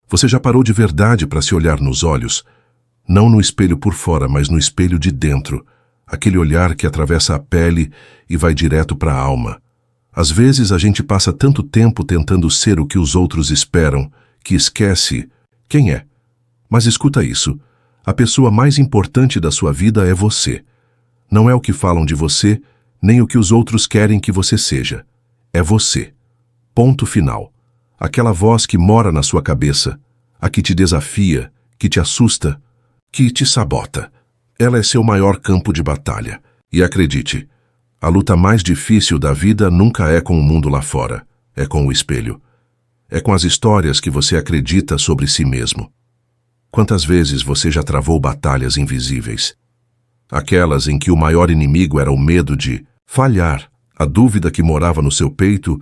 Você já parou de verdade para se olhar nos olhos? Não no espelho por fora, mas no espelho de dentro. Aquele olhar que atravessa a pele e vai direto para a alma. Às vezes a gente passa tanto tempo tentando ser o que os outros esperam, que esquece quem é. Mas escuta isso. A pessoa mais importante da sua vida é você. Não é o que falam de você, nem o que os outros querem que você seja. É você. Ponto final. Aquela voz que mora na sua cabeça, a que te desafia, que te assusta, que te sabota. Ela é seu maior campo de batalha. E acredite, a luta mais difícil da vida nunca é com o mundo lá fora, é com o espelho. É com as histórias que você acredita sobre si mesmo. Quantas vezes você já travou batalhas invisíveis? Aquelas em que o maior inimigo era o medo de falhar, a dúvida que morava no seu peito,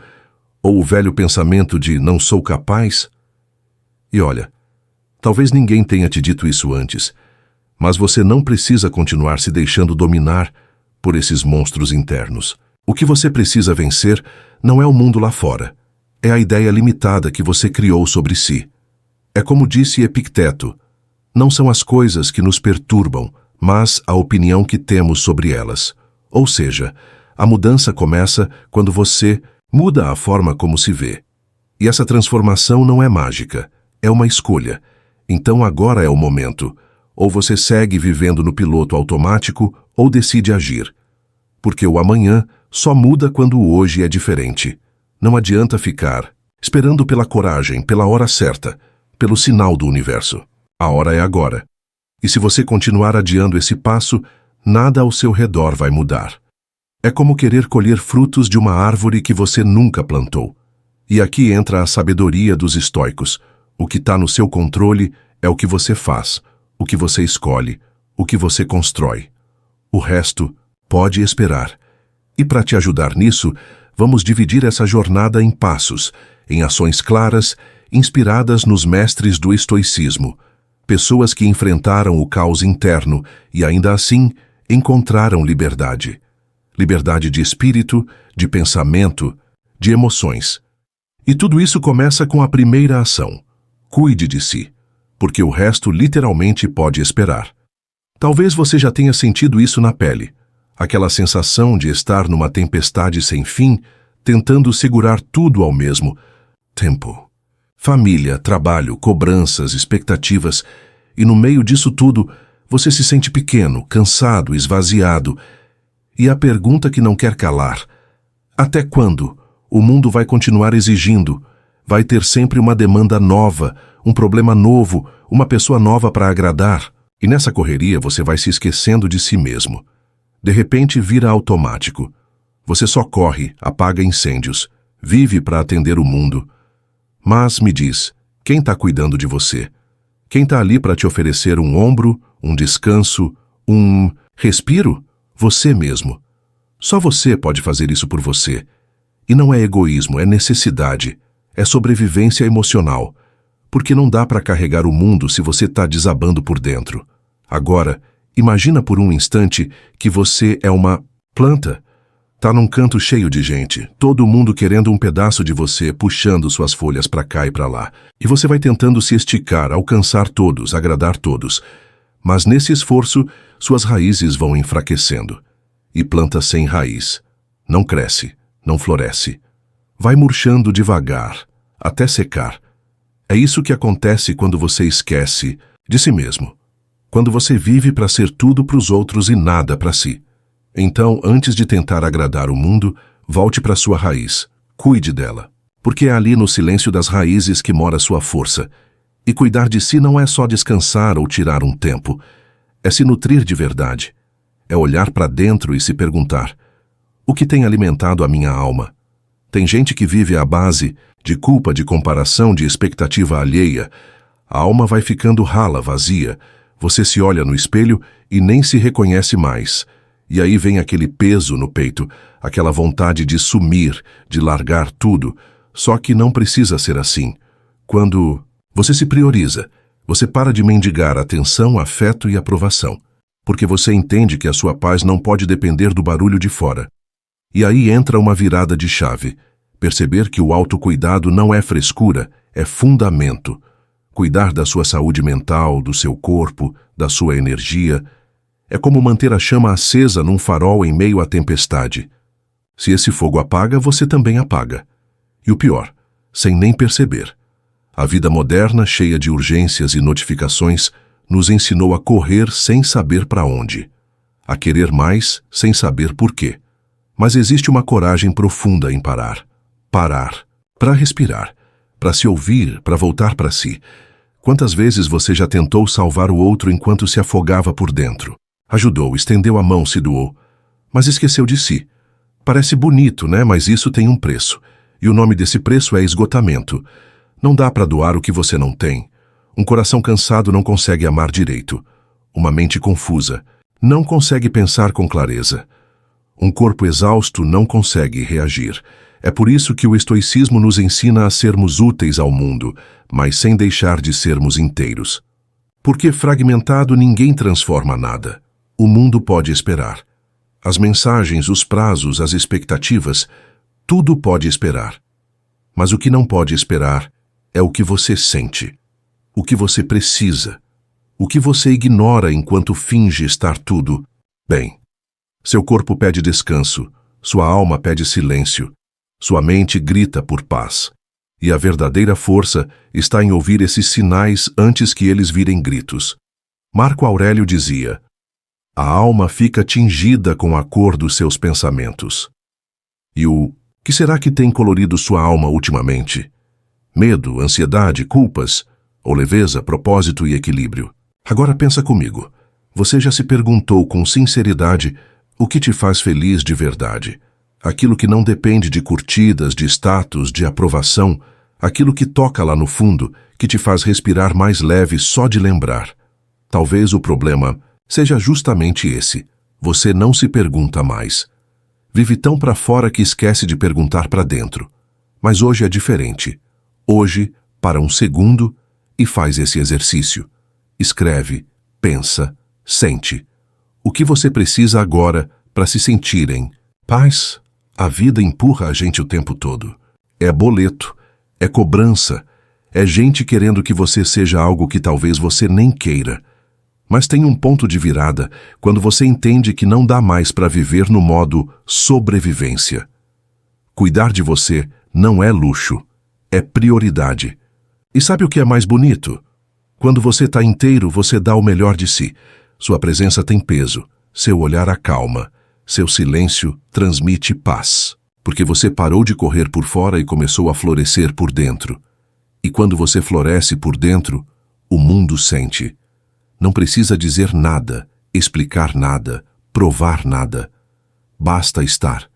ou o velho pensamento de não sou capaz? E olha, talvez ninguém tenha te dito isso antes, mas você não precisa continuar se deixando dominar por esses monstros internos. O que você precisa vencer não é o mundo lá fora, é a ideia limitada que você criou sobre si. É como disse Epicteto, não são as coisas que nos perturbam, mas a opinião que temos sobre elas. Ou seja, a mudança começa quando você muda a forma como se vê. E essa transformação não é mágica, é uma escolha. Então agora é o momento. Ou você segue vivendo no piloto automático ou decide agir. Porque o amanhã só muda quando o hoje é diferente. Não adianta ficar esperando pela coragem, pela hora certa, pelo sinal do universo. A hora é agora. E se você continuar adiando esse passo, nada ao seu redor vai mudar. É como querer colher frutos de uma árvore que você nunca plantou. E aqui entra a sabedoria dos estoicos. O que está no seu controle é o que você faz, o que você escolhe, o que você constrói. O resto pode esperar. E para te ajudar nisso, vamos dividir essa jornada em passos, em ações claras, inspiradas nos mestres do estoicismo. Pessoas que enfrentaram o caos interno e, ainda assim, encontraram liberdade. Liberdade de espírito, de pensamento, de emoções. E tudo isso começa com a primeira ação. Cuide de si, porque o resto literalmente pode esperar. Talvez você já tenha sentido isso na pele. Aquela sensação de estar numa tempestade sem fim, tentando segurar tudo ao mesmo tempo. Família, trabalho, cobranças, expectativas, e no meio disso tudo, você se sente pequeno, cansado, esvaziado. E a pergunta que não quer calar: até quando o mundo vai continuar exigindo? Vai ter sempre uma demanda nova, um problema novo, uma pessoa nova para agradar. E nessa correria você vai se esquecendo de si mesmo. De repente vira automático. Você só corre, apaga incêndios, vive para atender o mundo. Mas me diz, quem está cuidando de você? Quem está ali para te oferecer um ombro, um descanso, um respiro? Você mesmo. Só você pode fazer isso por você. E não é egoísmo, é necessidade. É sobrevivência emocional. Porque não dá para carregar o mundo se você está desabando por dentro. Agora, imagina por um instante que você é uma planta. Tá num canto cheio de gente, todo mundo querendo um pedaço de você, puxando suas folhas para cá e para lá. E você vai tentando se esticar, alcançar todos, agradar todos. Mas nesse esforço, suas raízes vão enfraquecendo. E planta sem raiz não cresce, não floresce. Vai murchando devagar, até secar. É isso que acontece quando você esquece de si mesmo. Quando você vive para ser tudo para os outros e nada para si. Então, antes de tentar agradar o mundo, volte para sua raiz. Cuide dela. Porque é ali no silêncio das raízes que mora sua força. E cuidar de si não é só descansar ou tirar um tempo. É se nutrir de verdade. É olhar para dentro e se perguntar: o que tem alimentado a minha alma? Tem gente que vive à base de culpa, de comparação, de expectativa alheia. A alma vai ficando rala, vazia. Você se olha no espelho e nem se reconhece mais. E aí vem aquele peso no peito, aquela vontade de sumir, de largar tudo. Só que não precisa ser assim. Quando você se prioriza, você para de mendigar atenção, afeto e aprovação. Porque você entende que a sua paz não pode depender do barulho de fora. E aí entra uma virada de chave. Perceber que o autocuidado não é frescura, é fundamento. Cuidar da sua saúde mental, do seu corpo, da sua energia, é como manter a chama acesa num farol em meio à tempestade. Se esse fogo apaga, você também apaga. E o pior, sem nem perceber. A vida moderna, cheia de urgências e notificações, nos ensinou a correr sem saber para onde, a querer mais sem saber por quê. Mas existe uma coragem profunda em parar. Parar, para respirar, para se ouvir, para voltar para si. Quantas vezes você já tentou salvar o outro enquanto se afogava por dentro? Ajudou, estendeu a mão, se doou, mas esqueceu de si. Parece bonito, né? Mas isso tem um preço. E o nome desse preço é esgotamento. Não dá para doar o que você não tem. Um coração cansado não consegue amar direito. Uma mente confusa não consegue pensar com clareza. Um corpo exausto não consegue reagir. É por isso que o estoicismo nos ensina a sermos úteis ao mundo, mas sem deixar de sermos inteiros. Porque fragmentado ninguém transforma nada. O mundo pode esperar. As mensagens, os prazos, as expectativas, tudo pode esperar. Mas o que não pode esperar é o que você sente, o que você precisa, o que você ignora enquanto finge estar tudo bem. Seu corpo pede descanso, sua alma pede silêncio, sua mente grita por paz. E a verdadeira força está em ouvir esses sinais antes que eles virem gritos. Marco Aurélio dizia: a alma fica tingida com a cor dos seus pensamentos. E o que será que tem colorido sua alma ultimamente? Medo, ansiedade, culpas, ou leveza, propósito e equilíbrio? Agora pensa comigo. Você já se perguntou com sinceridade o que te faz feliz de verdade? Aquilo que não depende de curtidas, de status, de aprovação, aquilo que toca lá no fundo, que te faz respirar mais leve só de lembrar. Talvez o problema seja justamente esse. Você não se pergunta mais. Vive tão para fora que esquece de perguntar para dentro. Mas hoje é diferente. Hoje, para um segundo, e faz esse exercício. Escreve, pensa, sente. O que você precisa agora para se sentir em paz? A vida empurra a gente o tempo todo. É boleto, é cobrança, é gente querendo que você seja algo que talvez você nem queira. Mas tem um ponto de virada quando você entende que não dá mais para viver no modo sobrevivência. Cuidar de você não é luxo, é prioridade. E sabe o que é mais bonito? Quando você está inteiro, você dá o melhor de si. Sua presença tem peso, seu olhar acalma, seu silêncio transmite paz. Porque você parou de correr por fora e começou a florescer por dentro. E quando você floresce por dentro, o mundo sente. Não precisa dizer nada, explicar nada, provar nada. Basta estar.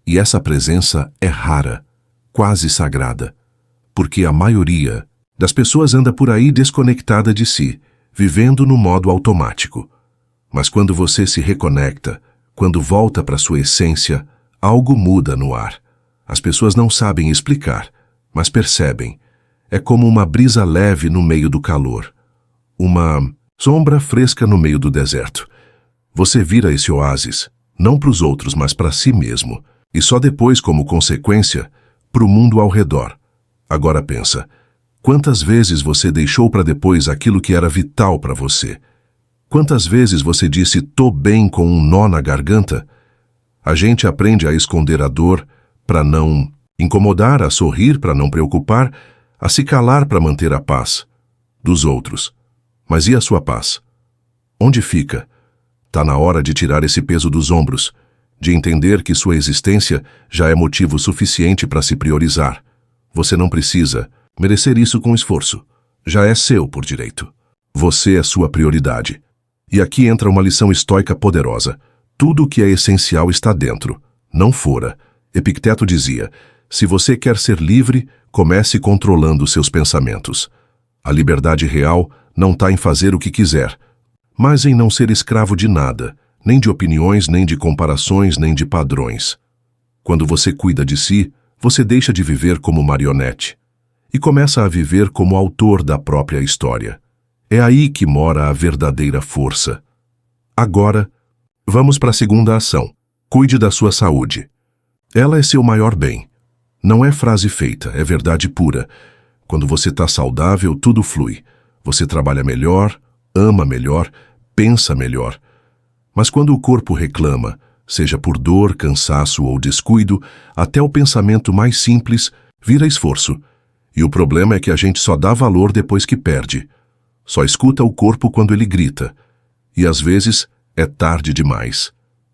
E essa presença é rara, quase sagrada. Porque a maioria das pessoas anda por aí desconectada de si, vivendo no modo automático. Mas quando você se reconecta, quando volta para sua essência, algo muda no ar. As pessoas não sabem explicar, mas percebem. É como uma brisa leve no meio do calor. Uma sombra fresca no meio do deserto. Você vira esse oásis, não para os outros, mas para si mesmo. E só depois, como consequência, para o mundo ao redor. Agora pensa, quantas vezes você deixou para depois aquilo que era vital para você? Quantas vezes você disse, tô bem com um nó na garganta? A gente aprende a esconder a dor para não incomodar, a sorrir para não preocupar, a se calar para manter a paz dos outros. Mas e a sua paz? Onde fica? Tá na hora de tirar esse peso dos ombros, de entender que sua existência já é motivo suficiente para se priorizar. Você não precisa merecer isso com esforço. Já é seu por direito. Você é sua prioridade. E aqui entra uma lição estoica poderosa. Tudo o que é essencial está dentro, não fora. Epicteto dizia, se você quer ser livre, comece controlando seus pensamentos. A liberdade real não está em fazer o que quiser, mas em não ser escravo de nada, nem de opiniões, nem de comparações, nem de padrões. Quando você cuida de si, você deixa de viver como marionete e começa a viver como autor da própria história. É aí que mora a verdadeira força. Agora, vamos para a segunda ação. Cuide da sua saúde. Ela é seu maior bem. Não é frase feita, é verdade pura. Quando você está saudável, tudo flui. Você trabalha melhor, ama melhor, pensa melhor. Mas quando o corpo reclama, seja por dor, cansaço ou descuido, até o pensamento mais simples vira esforço. E o problema é que a gente só dá valor depois que perde. Só escuta o corpo quando ele grita. E às vezes é tarde demais.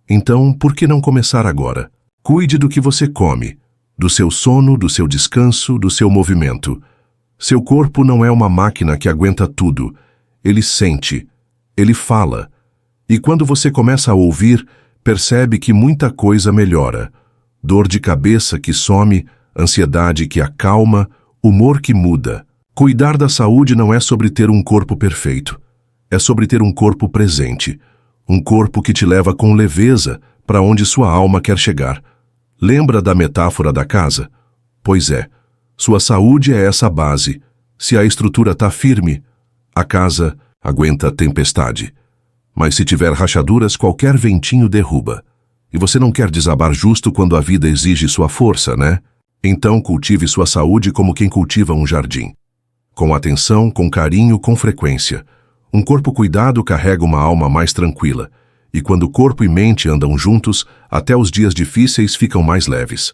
Então, por que não começar agora? Cuide do que você come, do seu sono, do seu descanso, do seu movimento. Seu corpo não é uma máquina que aguenta tudo. Ele sente, ele fala. E quando você começa a ouvir, percebe que muita coisa melhora. Dor de cabeça que some, ansiedade que acalma, humor que muda. Cuidar da saúde não é sobre ter um corpo perfeito. É sobre ter um corpo presente. Um corpo que te leva com leveza para onde sua alma quer chegar. Lembra da metáfora da casa? Pois é, sua saúde é essa base. Se a estrutura está firme, a casa aguenta a tempestade. Mas se tiver rachaduras, qualquer ventinho derruba. E você não quer desabar justo quando a vida exige sua força, né? Então cultive sua saúde como quem cultiva um jardim. Com atenção, com carinho, com frequência. Um corpo cuidado carrega uma alma mais tranquila. E quando corpo e mente andam juntos, até os dias difíceis ficam mais leves.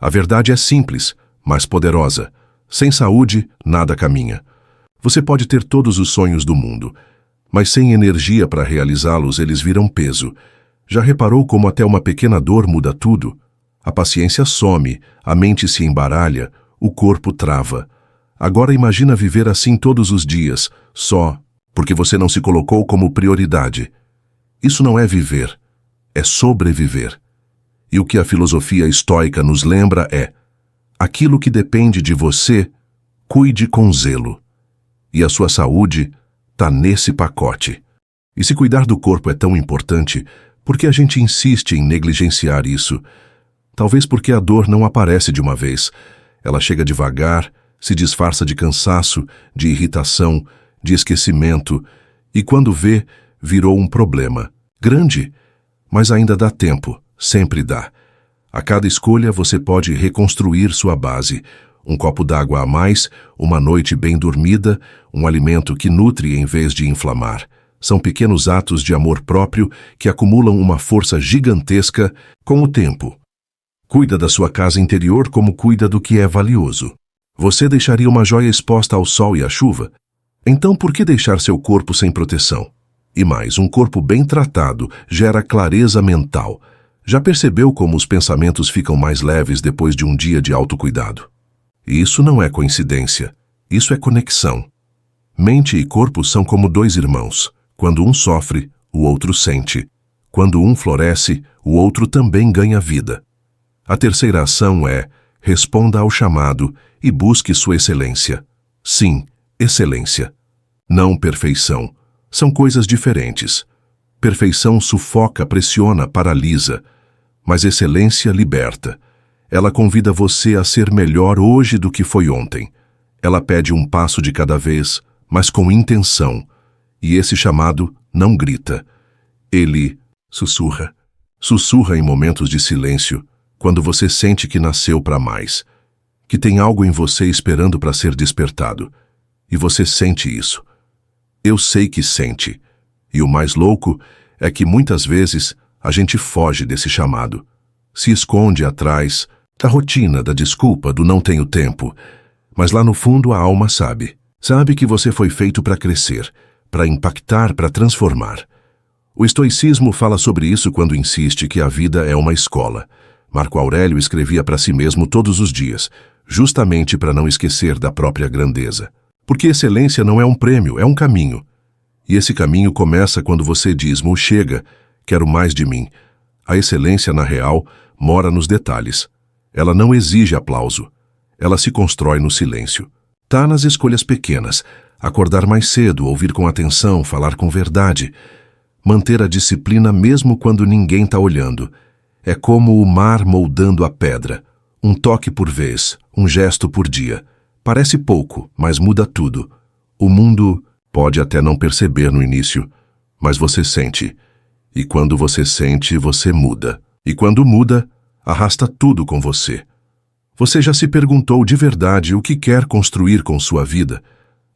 A verdade é simples, mas poderosa. Sem saúde, nada caminha. Você pode ter todos os sonhos do mundo, mas sem energia para realizá-los, eles viram peso. Já reparou como até uma pequena dor muda tudo? A paciência some, a mente se embaralha, o corpo trava. Agora imagina viver assim todos os dias, só porque você não se colocou como prioridade. Isso não é viver, é sobreviver. E o que a filosofia estoica nos lembra é: aquilo que depende de você, cuide com zelo. E a sua saúde está nesse pacote. E se cuidar do corpo é tão importante, por que a gente insiste em negligenciar isso? Talvez porque a dor não aparece de uma vez. Ela chega devagar, se disfarça de cansaço, de irritação, de esquecimento, e quando vê, virou um problema. Grande, mas ainda dá tempo, sempre dá. A cada escolha você pode reconstruir sua base. Um copo d'água a mais, uma noite bem dormida, um alimento que nutre em vez de inflamar. São pequenos atos de amor próprio que acumulam uma força gigantesca com o tempo. Cuida da sua casa interior como cuida do que é valioso. Você deixaria uma joia exposta ao sol e à chuva? Então por que deixar seu corpo sem proteção? E mais, um corpo bem tratado gera clareza mental. Já percebeu como os pensamentos ficam mais leves depois de um dia de autocuidado? E isso não é coincidência, isso é conexão. Mente e corpo são como dois irmãos. Quando um sofre, o outro sente. Quando um floresce, o outro também ganha vida. A terceira ação é: responda ao chamado e busque sua excelência. Sim, excelência. Não perfeição. São coisas diferentes. Perfeição sufoca, pressiona, paralisa. Mas excelência liberta. Ela convida você a ser melhor hoje do que foi ontem. Ela pede um passo de cada vez, mas com intenção. E esse chamado não grita. Ele sussurra. Sussurra em momentos de silêncio, quando você sente que nasceu para mais, que tem algo em você esperando para ser despertado. E você sente isso. Eu sei que sente. E o mais louco é que muitas vezes a gente foge desse chamado. Se esconde atrás da rotina, da desculpa, do não tenho tempo. Mas lá no fundo a alma sabe. Sabe que você foi feito para crescer, para impactar, para transformar. O estoicismo fala sobre isso quando insiste que a vida é uma escola. Marco Aurélio escrevia para si mesmo todos os dias, justamente para não esquecer da própria grandeza. Porque excelência não é um prêmio, é um caminho. E esse caminho começa quando você diz: chega, quero mais de mim. A excelência, na real, mora nos detalhes. Ela não exige aplauso. Ela se constrói no silêncio. Tá nas escolhas pequenas. Acordar mais cedo, ouvir com atenção, falar com verdade. Manter a disciplina mesmo quando ninguém está olhando. É como o mar moldando a pedra. Um toque por vez, um gesto por dia. Parece pouco, mas muda tudo. O mundo pode até não perceber no início, mas você sente. E quando você sente, você muda. E quando muda, arrasta tudo com você. Você já se perguntou de verdade o que quer construir com sua vida?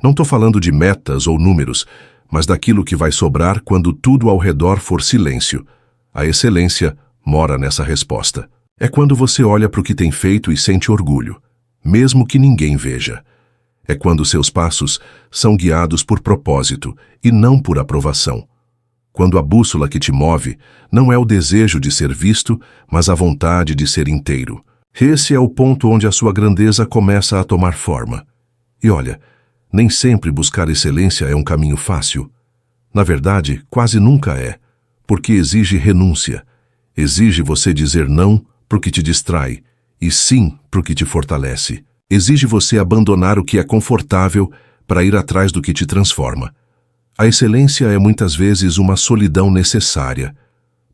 Não estou falando de metas ou números, mas daquilo que vai sobrar quando tudo ao redor for silêncio. A excelência mora nessa resposta. É quando você olha para o que tem feito e sente orgulho, mesmo que ninguém veja. É quando seus passos são guiados por propósito e não por aprovação. Quando a bússola que te move não é o desejo de ser visto, mas a vontade de ser inteiro. Esse é o ponto onde a sua grandeza começa a tomar forma. E olha, nem sempre buscar excelência é um caminho fácil. Na verdade, quase nunca é, porque exige renúncia. Exige você dizer não para o que te distrai e sim para o que te fortalece. Exige você abandonar o que é confortável para ir atrás do que te transforma. A excelência é muitas vezes uma solidão necessária,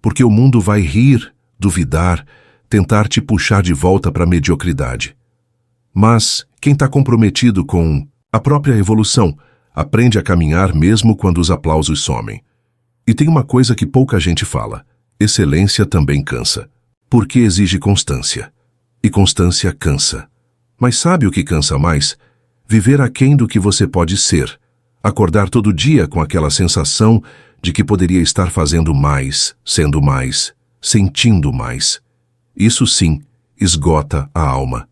porque o mundo vai rir, duvidar, tentar te puxar de volta para a mediocridade. Mas quem está comprometido com a própria evolução aprende a caminhar mesmo quando os aplausos somem. E tem uma coisa que pouca gente fala: excelência também cansa, porque exige constância. E constância cansa. Mas sabe o que cansa mais? Viver aquém do que você pode ser. Acordar todo dia com aquela sensação de que poderia estar fazendo mais, sendo mais, sentindo mais. Isso sim, esgota a alma.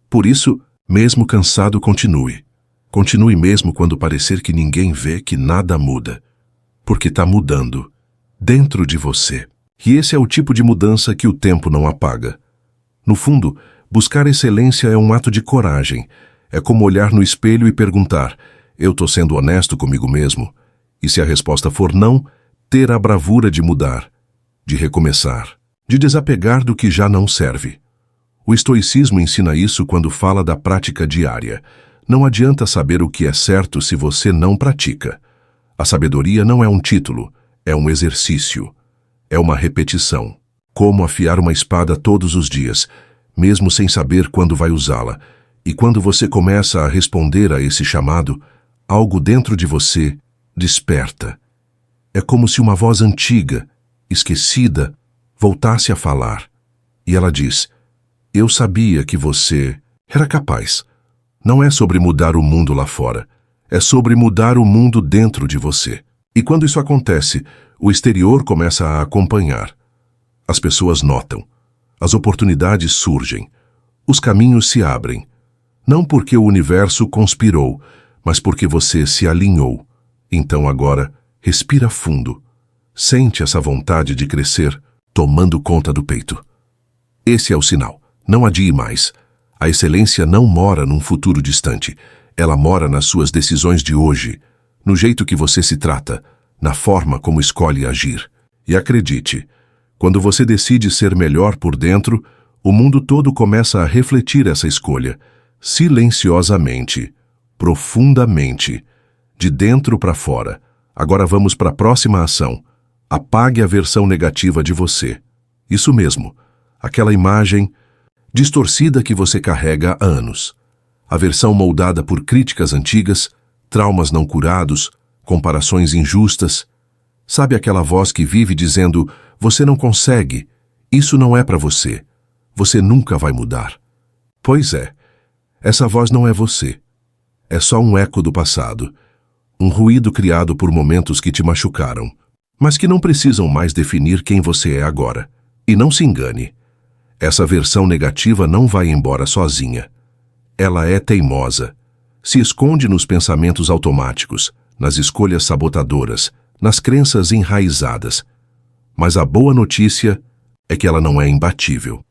Por isso, mesmo cansado, continue. Continue mesmo quando parecer que ninguém vê, que nada muda. Porque está mudando. Dentro de você. E esse é o tipo de mudança que o tempo não apaga. No fundo, buscar excelência é um ato de coragem. É como olhar no espelho e perguntar: eu estou sendo honesto comigo mesmo? E se a resposta for não, ter a bravura de mudar, de recomeçar, de desapegar do que já não serve. O estoicismo ensina isso quando fala da prática diária. Não adianta saber o que é certo se você não pratica. A sabedoria não é um título, é um exercício. É uma repetição. Como afiar uma espada todos os dias, mesmo sem saber quando vai usá-la. E quando você começa a responder a esse chamado, algo dentro de você desperta. É como se uma voz antiga, esquecida, voltasse a falar. E ela diz: eu sabia que você era capaz. Não é sobre mudar o mundo lá fora. É sobre mudar o mundo dentro de você. E quando isso acontece, o exterior começa a acompanhar. As pessoas notam. As oportunidades surgem. Os caminhos se abrem. Não porque o universo conspirou, mas porque você se alinhou. Então agora, respira fundo. Sente essa vontade de crescer, tomando conta do peito. Esse é o sinal. Não adie mais. A excelência não mora num futuro distante. Ela mora nas suas decisões de hoje, no jeito que você se trata, na forma como escolhe agir. E acredite, quando você decide ser melhor por dentro, o mundo todo começa a refletir essa escolha, silenciosamente, profundamente, de dentro para fora. Agora vamos para a próxima ação. Apague a versão negativa de você. Isso mesmo, aquela imagem distorcida que você carrega há anos. A versão moldada por críticas antigas, traumas não curados, comparações injustas. Sabe aquela voz que vive dizendo: você não consegue, isso não é para você, você nunca vai mudar. Pois é, essa voz não é você. É só um eco do passado, um ruído criado por momentos que te machucaram, mas que não precisam mais definir quem você é agora. E não se engane, essa versão negativa não vai embora sozinha. Ela é teimosa, se esconde nos pensamentos automáticos, nas escolhas sabotadoras, nas crenças enraizadas. Mas a boa notícia é que ela não é imbatível.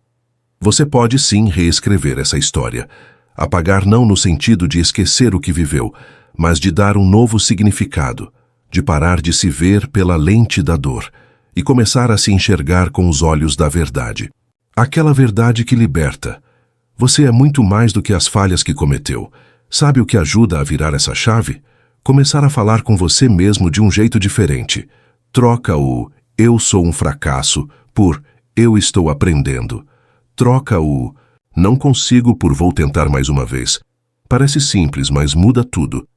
Você pode sim reescrever essa história. Apagar não no sentido de esquecer o que viveu, mas de dar um novo significado, de parar de se ver pela lente da dor e começar a se enxergar com os olhos da verdade. Aquela verdade que liberta. Você é muito mais do que as falhas que cometeu. Sabe o que ajuda a virar essa chave? Começar a falar com você mesmo de um jeito diferente. Troca o "eu sou um fracasso" por "eu estou aprendendo". Troca o "não consigo" por "vou tentar mais uma vez". Parece simples, mas muda tudo.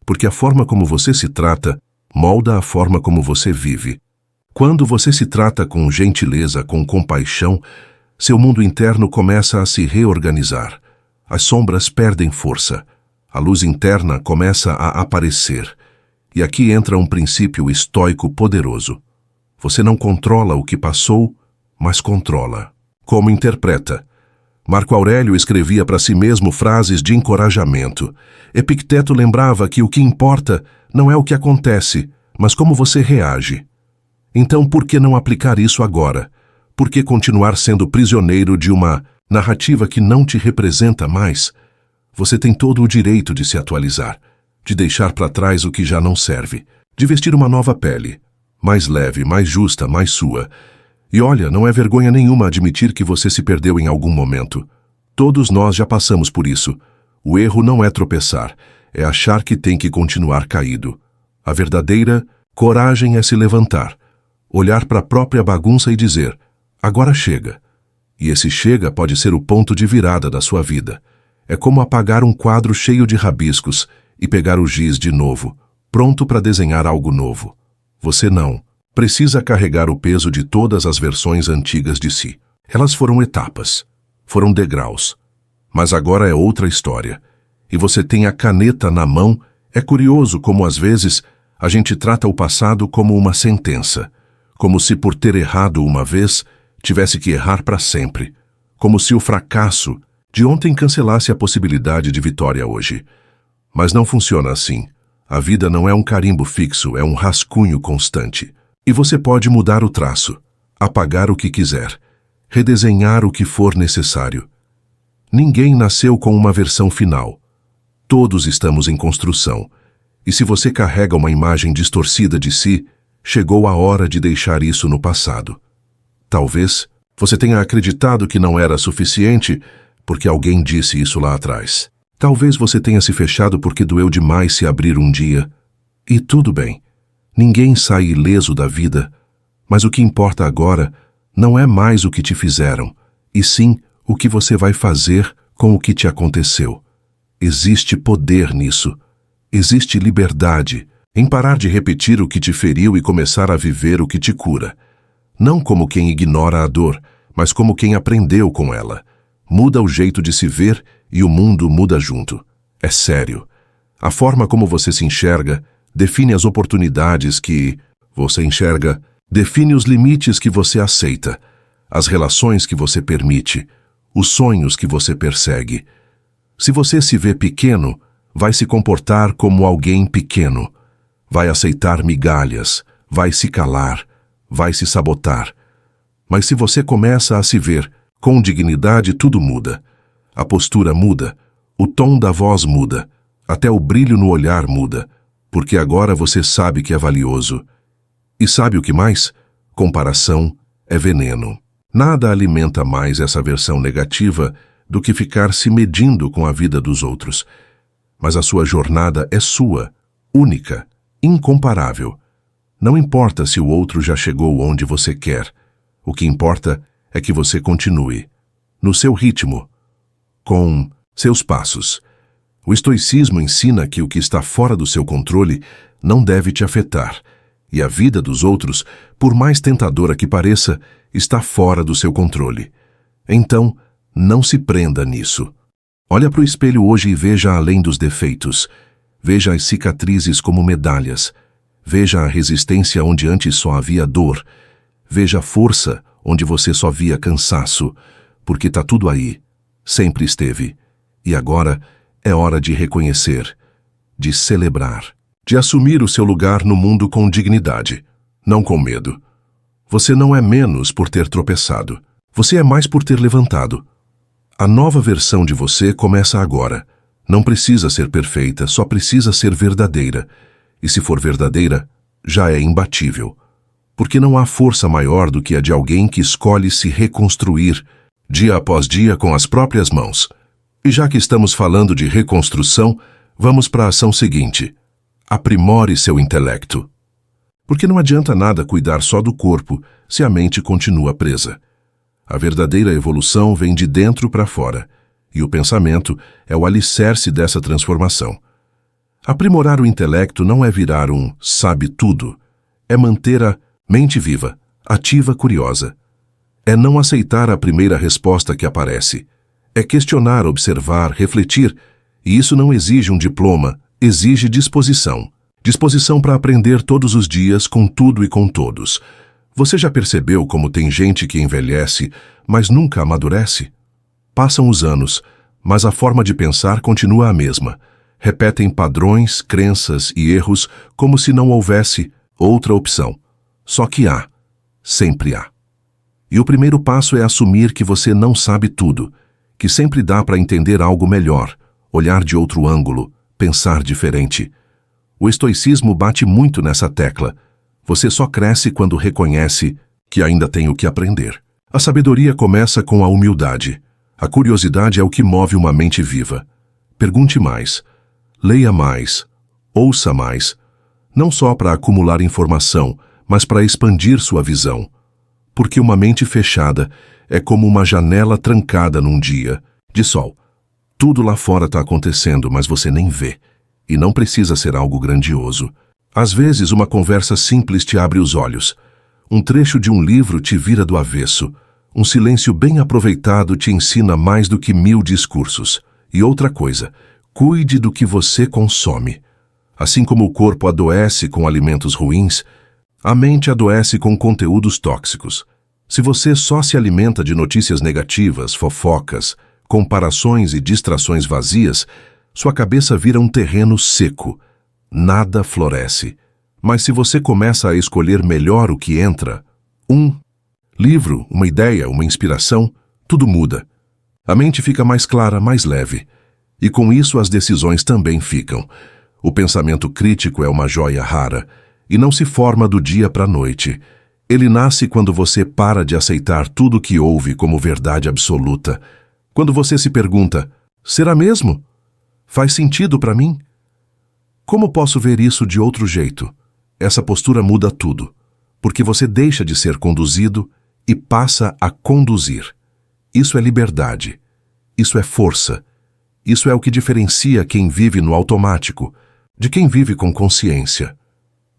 Porque a forma como você se trata molda a forma como você vive. Quando você se trata com gentileza, com compaixão, Seu mundo interno começa a se reorganizar. As sombras perdem força. A luz interna começa a aparecer. E aqui entra um princípio estoico poderoso. Você não controla o que passou, mas controla. Como interpreta? Marco Aurélio escrevia para si mesmo frases de encorajamento. Epicteto lembrava que o que importa não é o que acontece, mas como você reage. Então, por que não aplicar isso agora? Por que continuar sendo prisioneiro de uma narrativa que não te representa mais? Você tem todo o direito de se atualizar, de deixar para trás o que já não serve, de vestir uma nova pele, mais leve, mais justa, mais sua. E olha, não é vergonha nenhuma admitir que você se perdeu em algum momento. Todos nós já passamos por isso. O erro não é tropeçar, é achar que tem que continuar caído. A verdadeira coragem é se levantar, olhar para a própria bagunça e dizer: agora chega. E esse chega pode ser o ponto de virada da sua vida. É como apagar um quadro cheio de rabiscos e pegar o giz de novo, pronto para desenhar algo novo. Você não precisa carregar o peso de todas as versões antigas de si. Elas foram etapas, foram degraus. Mas agora é outra história. E você tem a caneta na mão. É curioso como às vezes a gente trata o passado como uma sentença. Como se por ter errado uma vez, tivesse que errar para sempre. Como se o fracasso de ontem cancelasse a possibilidade de vitória hoje. Mas não funciona assim. A vida não é um carimbo fixo, é um rascunho constante. E você pode mudar o traço, apagar o que quiser, redesenhar o que for necessário. Ninguém nasceu com uma versão final. Todos estamos em construção. E se você carrega uma imagem distorcida de si, chegou a hora de deixar isso no passado. Talvez você tenha acreditado que não era suficiente porque alguém disse isso lá atrás. Talvez você tenha se fechado porque doeu demais se abrir um dia. E tudo bem. Ninguém sai ileso da vida, mas o que importa agora não é mais o que te fizeram, e sim o que você vai fazer com o que te aconteceu. Existe poder nisso. Existe liberdade em parar de repetir o que te feriu e começar a viver o que te cura. Não como quem ignora a dor, mas como quem aprendeu com ela. Muda o jeito de se ver e o mundo muda junto. É sério. A forma como você se enxerga define as oportunidades que você enxerga, define os limites que você aceita, as relações que você permite, os sonhos que você persegue. Se você se vê pequeno, vai se comportar como alguém pequeno. Vai aceitar migalhas, vai se calar, vai se sabotar. Mas se você começa a se ver com dignidade, tudo muda. A postura muda, o tom da voz muda, até o brilho no olhar muda. Porque agora você sabe que é valioso. E sabe o que mais? Comparação é veneno. Nada alimenta mais essa versão negativa do que ficar se medindo com a vida dos outros. Mas a sua jornada é sua, única, incomparável. Não importa se o outro já chegou onde você quer. O que importa é que você continue, no seu ritmo, com seus passos. O estoicismo ensina que o que está fora do seu controle não deve te afetar, e a vida dos outros, por mais tentadora que pareça, está fora do seu controle. Então, não se prenda nisso. Olha para o espelho hoje e veja além dos defeitos. Veja as cicatrizes como medalhas. Veja a resistência onde antes só havia dor. Veja a força onde você só via cansaço, porque está tudo aí. Sempre esteve. E agora é hora de reconhecer, de celebrar, de assumir o seu lugar no mundo com dignidade, não com medo. Você não é menos por ter tropeçado. Você é mais por ter levantado. A nova versão de você começa agora. Não precisa ser perfeita, só precisa ser verdadeira. E se for verdadeira, já é imbatível. Porque não há força maior do que a de alguém que escolhe se reconstruir, dia após dia com as próprias mãos. E já que estamos falando de reconstrução, vamos para a ação seguinte. Aprimore seu intelecto. Porque não adianta nada cuidar só do corpo se a mente continua presa. A verdadeira evolução vem de dentro para fora, e o pensamento é o alicerce dessa transformação. Aprimorar o intelecto não é virar um sabe-tudo, é manter a mente viva, ativa, curiosa. É não aceitar a primeira resposta que aparece. É questionar, observar, refletir. E isso não exige um diploma, exige disposição. Disposição para aprender todos os dias, com tudo e com todos. Você já percebeu como tem gente que envelhece, mas nunca amadurece? Passam os anos, mas a forma de pensar continua a mesma. Repetem padrões, crenças e erros como se não houvesse outra opção. Só que há. Sempre há. E o primeiro passo é assumir que você não sabe tudo, que sempre dá para entender algo melhor, olhar de outro ângulo, pensar diferente. O estoicismo bate muito nessa tecla. Você só cresce quando reconhece que ainda tem o que aprender. A sabedoria começa com a humildade. A curiosidade é o que move uma mente viva. Pergunte mais, leia mais, ouça mais, não só para acumular informação, mas para expandir sua visão. Porque uma mente fechada é como uma janela trancada num dia de sol. Tudo lá fora está acontecendo, mas você nem vê. E não precisa ser algo grandioso. Às vezes, uma conversa simples te abre os olhos. Um trecho de um livro te vira do avesso. Um silêncio bem aproveitado te ensina mais do que 1000 discursos. E outra coisa, cuide do que você consome. Assim como o corpo adoece com alimentos ruins, a mente adoece com conteúdos tóxicos. Se você só se alimenta de notícias negativas, fofocas, comparações e distrações vazias, sua cabeça vira um terreno seco. Nada floresce. Mas se você começa a escolher melhor o que entra, um livro, uma ideia, uma inspiração, tudo muda. A mente fica mais clara, mais leve. E com isso as decisões também ficam. O pensamento crítico é uma joia rara e não se forma do dia para a noite. Ele nasce quando você para de aceitar tudo que ouve como verdade absoluta. Quando você se pergunta, será mesmo? Faz sentido para mim? Como posso ver isso de outro jeito? Essa postura muda tudo, porque você deixa de ser conduzido e passa a conduzir. Isso é liberdade. Isso é força. Isso é o que diferencia quem vive no automático de quem vive com consciência.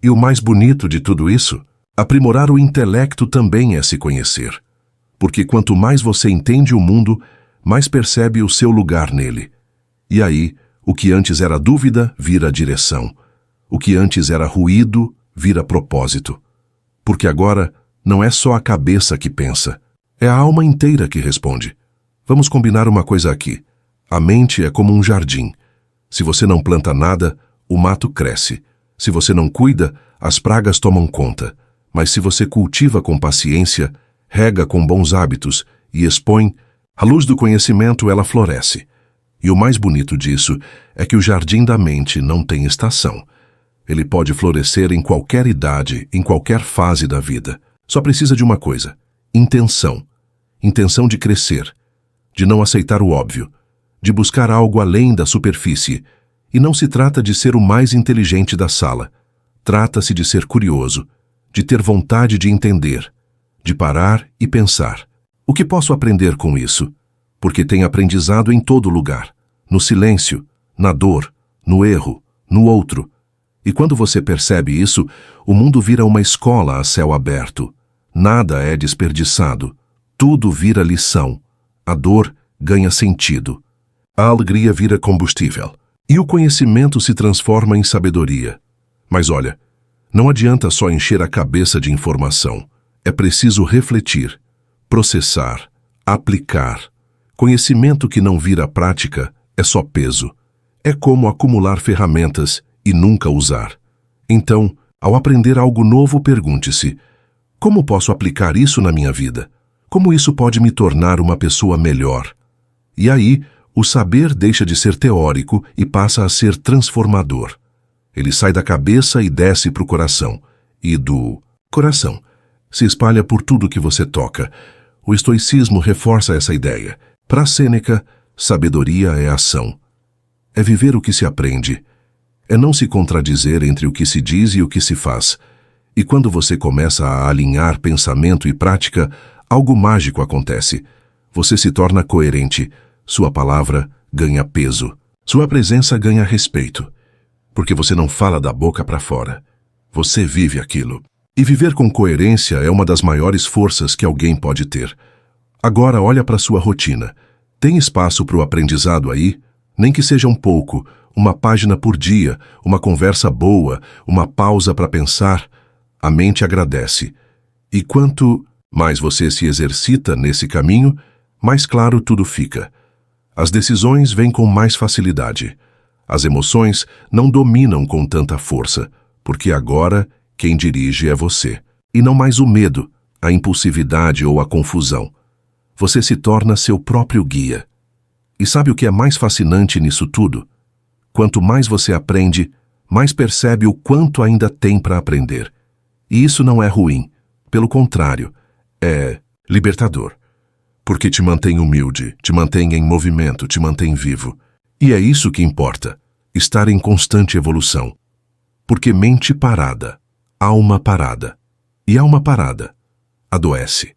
E o mais bonito de tudo isso, aprimorar o intelecto também é se conhecer. Porque quanto mais você entende o mundo, mais percebe o seu lugar nele. E aí, o que antes era dúvida, vira direção. O que antes era ruído, vira propósito. Porque agora não é só a cabeça que pensa, é a alma inteira que responde. Vamos combinar uma coisa aqui. A mente é como um jardim. Se você não planta nada, o mato cresce. Se você não cuida, as pragas tomam conta. Mas se você cultiva com paciência, rega com bons hábitos e expõe, a luz do conhecimento ela floresce. E o mais bonito disso é que o jardim da mente não tem estação. Ele pode florescer em qualquer idade, em qualquer fase da vida. Só precisa de uma coisa: intenção. Intenção de crescer, de não aceitar o óbvio, de buscar algo além da superfície. E não se trata de ser o mais inteligente da sala. Trata-se de ser curioso, de ter vontade de entender, de parar e pensar. O que posso aprender com isso? Porque tem aprendizado em todo lugar. No silêncio, na dor, no erro, no outro. E quando você percebe isso, o mundo vira uma escola a céu aberto. Nada é desperdiçado. Tudo vira lição. A dor ganha sentido. A alegria vira combustível. E o conhecimento se transforma em sabedoria. Mas olha, não adianta só encher a cabeça de informação. É preciso refletir, processar, aplicar. Conhecimento que não vira prática é só peso. É como acumular ferramentas e nunca usar. Então, ao aprender algo novo, pergunte-se: como posso aplicar isso na minha vida? Como isso pode me tornar uma pessoa melhor? E aí, o saber deixa de ser teórico e passa a ser transformador. Ele sai da cabeça e desce para o coração. E do coração se espalha por tudo que você toca. O estoicismo reforça essa ideia. Para Sêneca, sabedoria é ação. É viver o que se aprende. É não se contradizer entre o que se diz e o que se faz. E quando você começa a alinhar pensamento e prática, algo mágico acontece. Você se torna coerente. Sua palavra ganha peso. Sua presença ganha respeito. Porque você não fala da boca para fora. Você vive aquilo. E viver com coerência é uma das maiores forças que alguém pode ter. Agora olha para sua rotina. Tem espaço para o aprendizado aí? Nem que seja um pouco, uma página por dia, uma conversa boa, uma pausa para pensar. A mente agradece. E quanto mais você se exercita nesse caminho, mais claro tudo fica. As decisões vêm com mais facilidade. As emoções não dominam com tanta força, porque agora quem dirige é você. E não mais o medo, a impulsividade ou a confusão. Você se torna seu próprio guia. E sabe o que é mais fascinante nisso tudo? Quanto mais você aprende, mais percebe o quanto ainda tem para aprender. E isso não é ruim. Pelo contrário, é libertador. Porque te mantém humilde, te mantém em movimento, te mantém vivo. E é isso que importa, estar em constante evolução. Porque mente parada, alma parada. E alma parada adoece.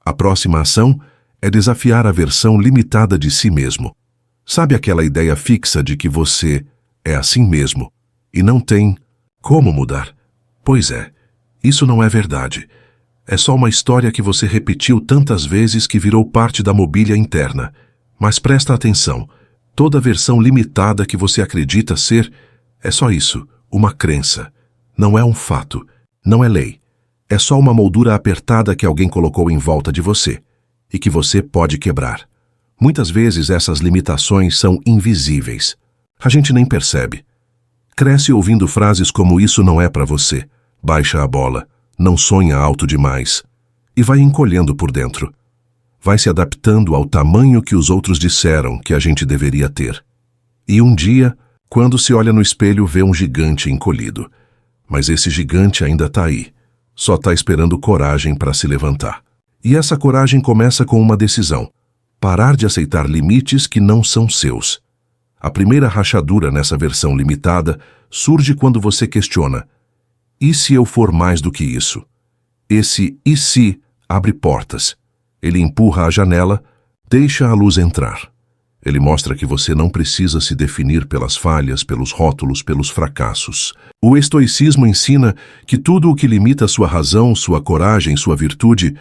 A próxima ação é desafiar a versão limitada de si mesmo. Sabe aquela ideia fixa de que você é assim mesmo e não tem como mudar? Pois é, isso não é verdade. É só uma história que você repetiu tantas vezes que virou parte da mobília interna. Mas presta atenção, toda versão limitada que você acredita ser é só isso, uma crença. Não é um fato, não é lei. É só uma moldura apertada que alguém colocou em volta de você e que você pode quebrar. Muitas vezes essas limitações são invisíveis. A gente nem percebe. Cresce ouvindo frases como "isso não é para você", "baixa a bola", "não sonha alto demais", e vai encolhendo por dentro. Vai se adaptando ao tamanho que os outros disseram que a gente deveria ter. E um dia, quando se olha no espelho, vê um gigante encolhido. Mas esse gigante ainda está aí. Só está esperando coragem para se levantar. E essa coragem começa com uma decisão: parar de aceitar limites que não são seus. A primeira rachadura nessa versão limitada surge quando você questiona: e se eu for mais do que isso? Esse "e se" abre portas. Ele empurra a janela, deixa a luz entrar. Ele mostra que você não precisa se definir pelas falhas, pelos rótulos, pelos fracassos. O estoicismo ensina que tudo o que limita sua razão, sua coragem, sua virtude,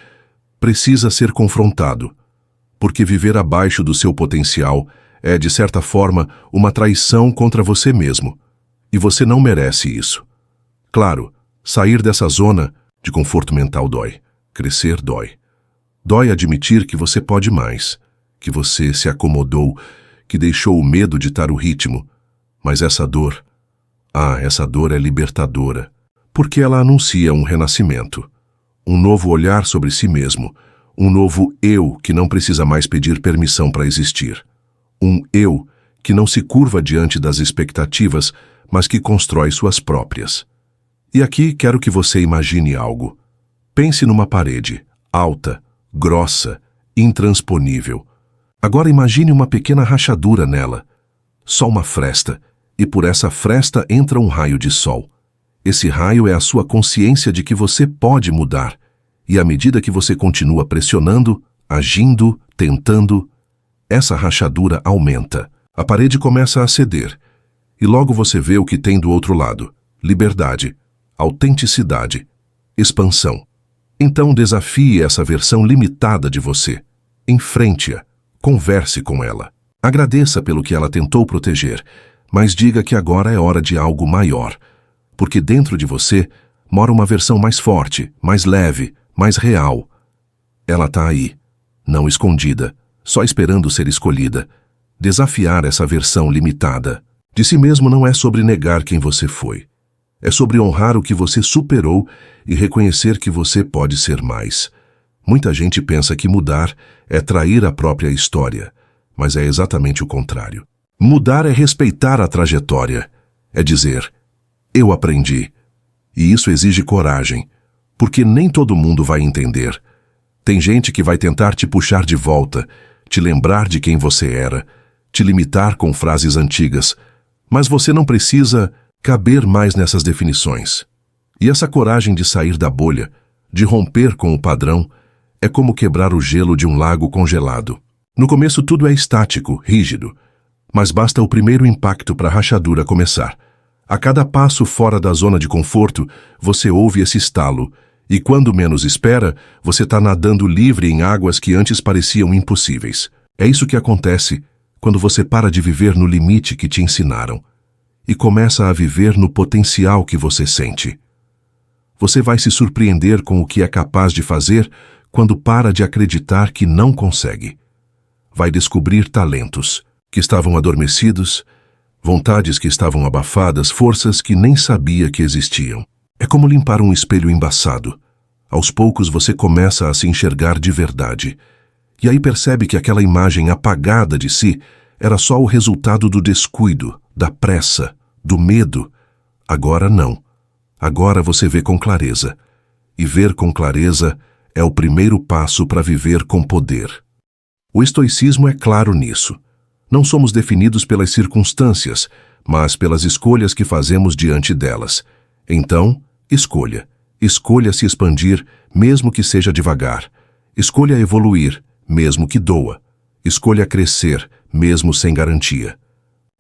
precisa ser confrontado. Porque viver abaixo do seu potencial é, de certa forma, uma traição contra você mesmo. E você não merece isso. Claro, sair dessa zona de conforto mental dói. Crescer dói. Dói admitir que você pode mais, que você se acomodou, que deixou o medo ditar o ritmo. Mas essa dor é libertadora, porque ela anuncia um renascimento, um novo olhar sobre si mesmo, um novo eu que não precisa mais pedir permissão para existir. Um eu que não se curva diante das expectativas, mas que constrói suas próprias. E aqui quero que você imagine algo. Pense numa parede, alta, grossa, intransponível. Agora imagine uma pequena rachadura nela. Só uma fresta, e por essa fresta entra um raio de sol. Esse raio é a sua consciência de que você pode mudar. E à medida que você continua pressionando, agindo, tentando, essa rachadura aumenta. A parede começa a ceder. E logo você vê o que tem do outro lado: liberdade, autenticidade, expansão. Então desafie essa versão limitada de você. Enfrente-a, converse com ela. Agradeça pelo que ela tentou proteger, mas diga que agora é hora de algo maior. Porque dentro de você mora uma versão mais forte, mais leve, mais real. Ela está aí, não escondida, só esperando ser escolhida. Desafiar essa versão limitada de si mesmo não é sobre negar quem você foi. É sobre honrar o que você superou e reconhecer que você pode ser mais. Muita gente pensa que mudar é trair a própria história, mas é exatamente o contrário. Mudar é respeitar a trajetória, é dizer: eu aprendi. E isso exige coragem, porque nem todo mundo vai entender. Tem gente que vai tentar te puxar de volta, te lembrar de quem você era, te limitar com frases antigas, mas você não precisa caber mais nessas definições. E essa coragem de sair da bolha, de romper com o padrão, é como quebrar o gelo de um lago congelado. No começo tudo é estático, rígido, mas basta o primeiro impacto para a rachadura começar. A cada passo fora da zona de conforto, você ouve esse estalo, e quando menos espera, você está nadando livre em águas que antes pareciam impossíveis. É isso que acontece quando você para de viver no limite que te ensinaram e começa a viver no potencial que você sente. Você vai se surpreender com o que é capaz de fazer quando para de acreditar que não consegue. Vai descobrir talentos que estavam adormecidos, vontades que estavam abafadas, forças que nem sabia que existiam. É como limpar um espelho embaçado. Aos poucos você começa a se enxergar de verdade. E aí percebe que aquela imagem apagada de si era só o resultado do descuido, da pressa, do medo. Agora não. Agora você vê com clareza. E ver com clareza é o primeiro passo para viver com poder. O estoicismo é claro nisso. Não somos definidos pelas circunstâncias, mas pelas escolhas que fazemos diante delas. Então, escolha. Escolha se expandir, mesmo que seja devagar. Escolha evoluir, mesmo que doa. Escolha crescer, mesmo sem garantia.